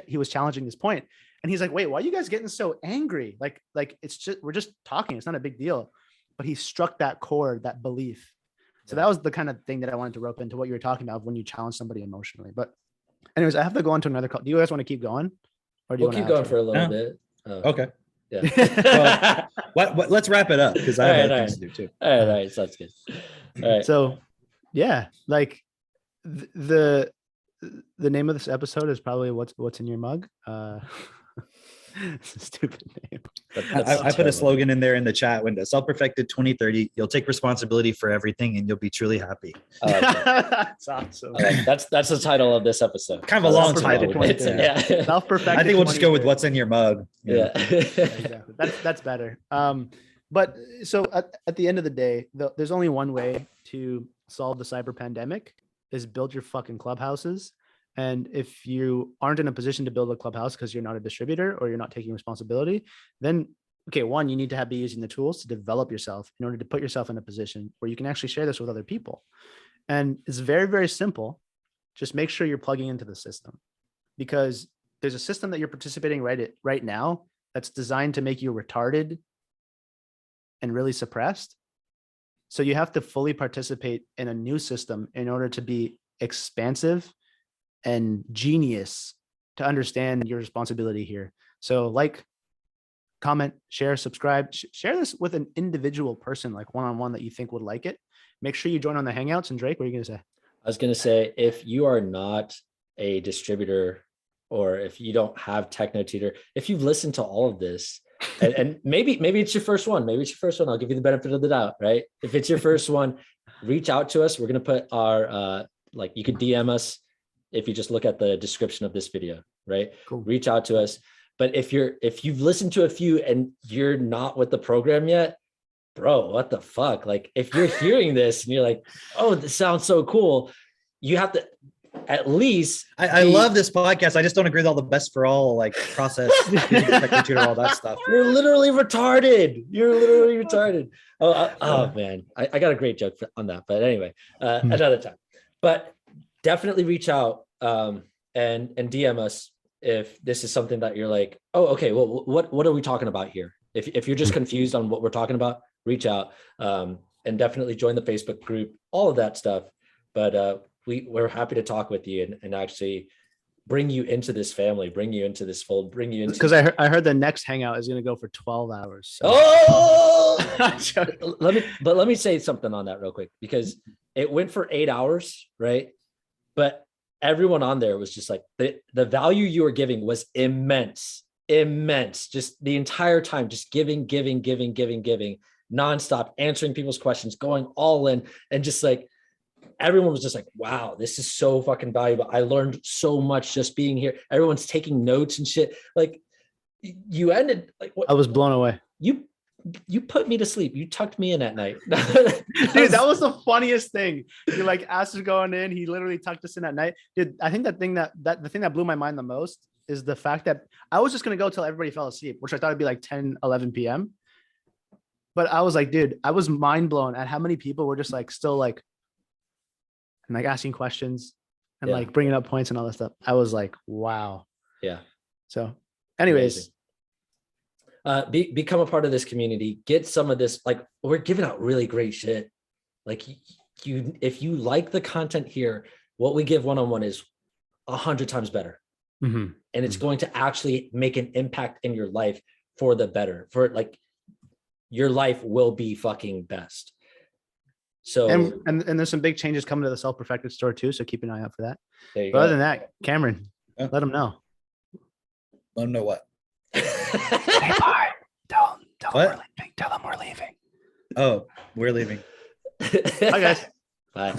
he was challenging this point. And he's like, wait, why are you guys getting so angry? Like it's just, we're just talking. It's not a big deal. But he struck that chord, that belief. So that was the kind of thing that I wanted to rope into what you were talking about when you challenge somebody emotionally. But anyways, I have to go on to another call. Do you guys want to keep going? Or do you We'll keep going for a little bit. Okay. Yeah. Well, let's wrap it up because I have other things to do too. All right. So that's good. All right. So yeah, like the name of this episode is probably what's in your mug. It's a stupid name. I put a slogan in there in the chat window: Self-Perfected 2030. You'll take responsibility for everything and you'll be truly happy. That's awesome. That's the title of this episode. Kind of a long title. Yeah. Self-Perfected. I think we'll just go with what's in your mug. Yeah. Exactly. That's better. But so at the end of the day, there's only one way to solve the cyber pandemic is build your fucking clubhouses. And if you aren't in a position to build a clubhouse because you're not a distributor or you're not taking responsibility, then okay, one, you need to be using the tools to develop yourself in order to put yourself in a position where you can actually share this with other people. And it's very, very simple. Just make sure you're plugging into the system, because there's a system that you're participating right now that's designed to make you retarded and really suppressed. So you have to fully participate in a new system in order to be expansive and genius to understand your responsibility here. So like, comment, share, subscribe, share this with an individual person, like one-on-one that you think would like it. Make sure you join on the Hangouts. And Drake, what are you going to say? I was going to say, if you are not a distributor or if you don't have Technotutor, if you've listened to all of this and maybe it's your first one, I'll give you the benefit of the doubt, right? If it's your first one, reach out to us. We're going to put our, you could DM us if you just look at the description of this video, right? Cool. Reach out to us. But if you've listened to a few and you're not with the program yet, bro, what the fuck? Like if you're hearing this and you're like, oh, this sounds so cool, you have to at least I love this podcast. I just don't agree with all the best for all like process, all that stuff. You're literally retarded. You're literally retarded. Oh man, I got a great joke on that. But anyway, another time. But definitely reach out and DM us if this is something that you're like, oh, okay, well, what are we talking about here? If you're just confused on what we're talking about, reach out and definitely join the Facebook group, all of that stuff. But we're happy to talk with you and actually bring you into this family, bring you into this fold, bring you into. Because I heard the next hangout is going to go for 12 hours. So. Oh, let me say something on that real quick, because it went for 8 hours, right? But everyone on there was just like the value you were giving was immense, just the entire time, just giving nonstop, answering people's questions, going all in, and just like everyone was just like, wow, this is so fucking valuable. I learned so much just being here. Everyone's taking notes and shit. Like you ended like what? I was blown away. You put me to sleep. You tucked me in at night. Dude, that was the funniest thing. You like asked us going in. He literally tucked us in at night. Dude, I think the thing that blew my mind the most is the fact that I was just going to go till everybody fell asleep, which I thought would be like 10, 11 p.m. But I was like, dude, I was mind blown at how many people were just like still like, and like asking questions and like bringing up points and all that stuff. I was like, wow. Yeah. So anyways. Become a part of this community. Get some of this. Like we're giving out really great shit. Like if you like the content here, what we give one-on-one is 100 times better. Mm-hmm. And it's going to actually make an impact in your life for the better. For like your life will be fucking best. So and there's some big changes coming to the Self-Perfected store too. So keep an eye out for that. But other than that, Cameron, let them know. Let them know what? Hey, bye. Tell them we're leaving. Tell them we're leaving. Oh, we're leaving. Bye, guys. Bye.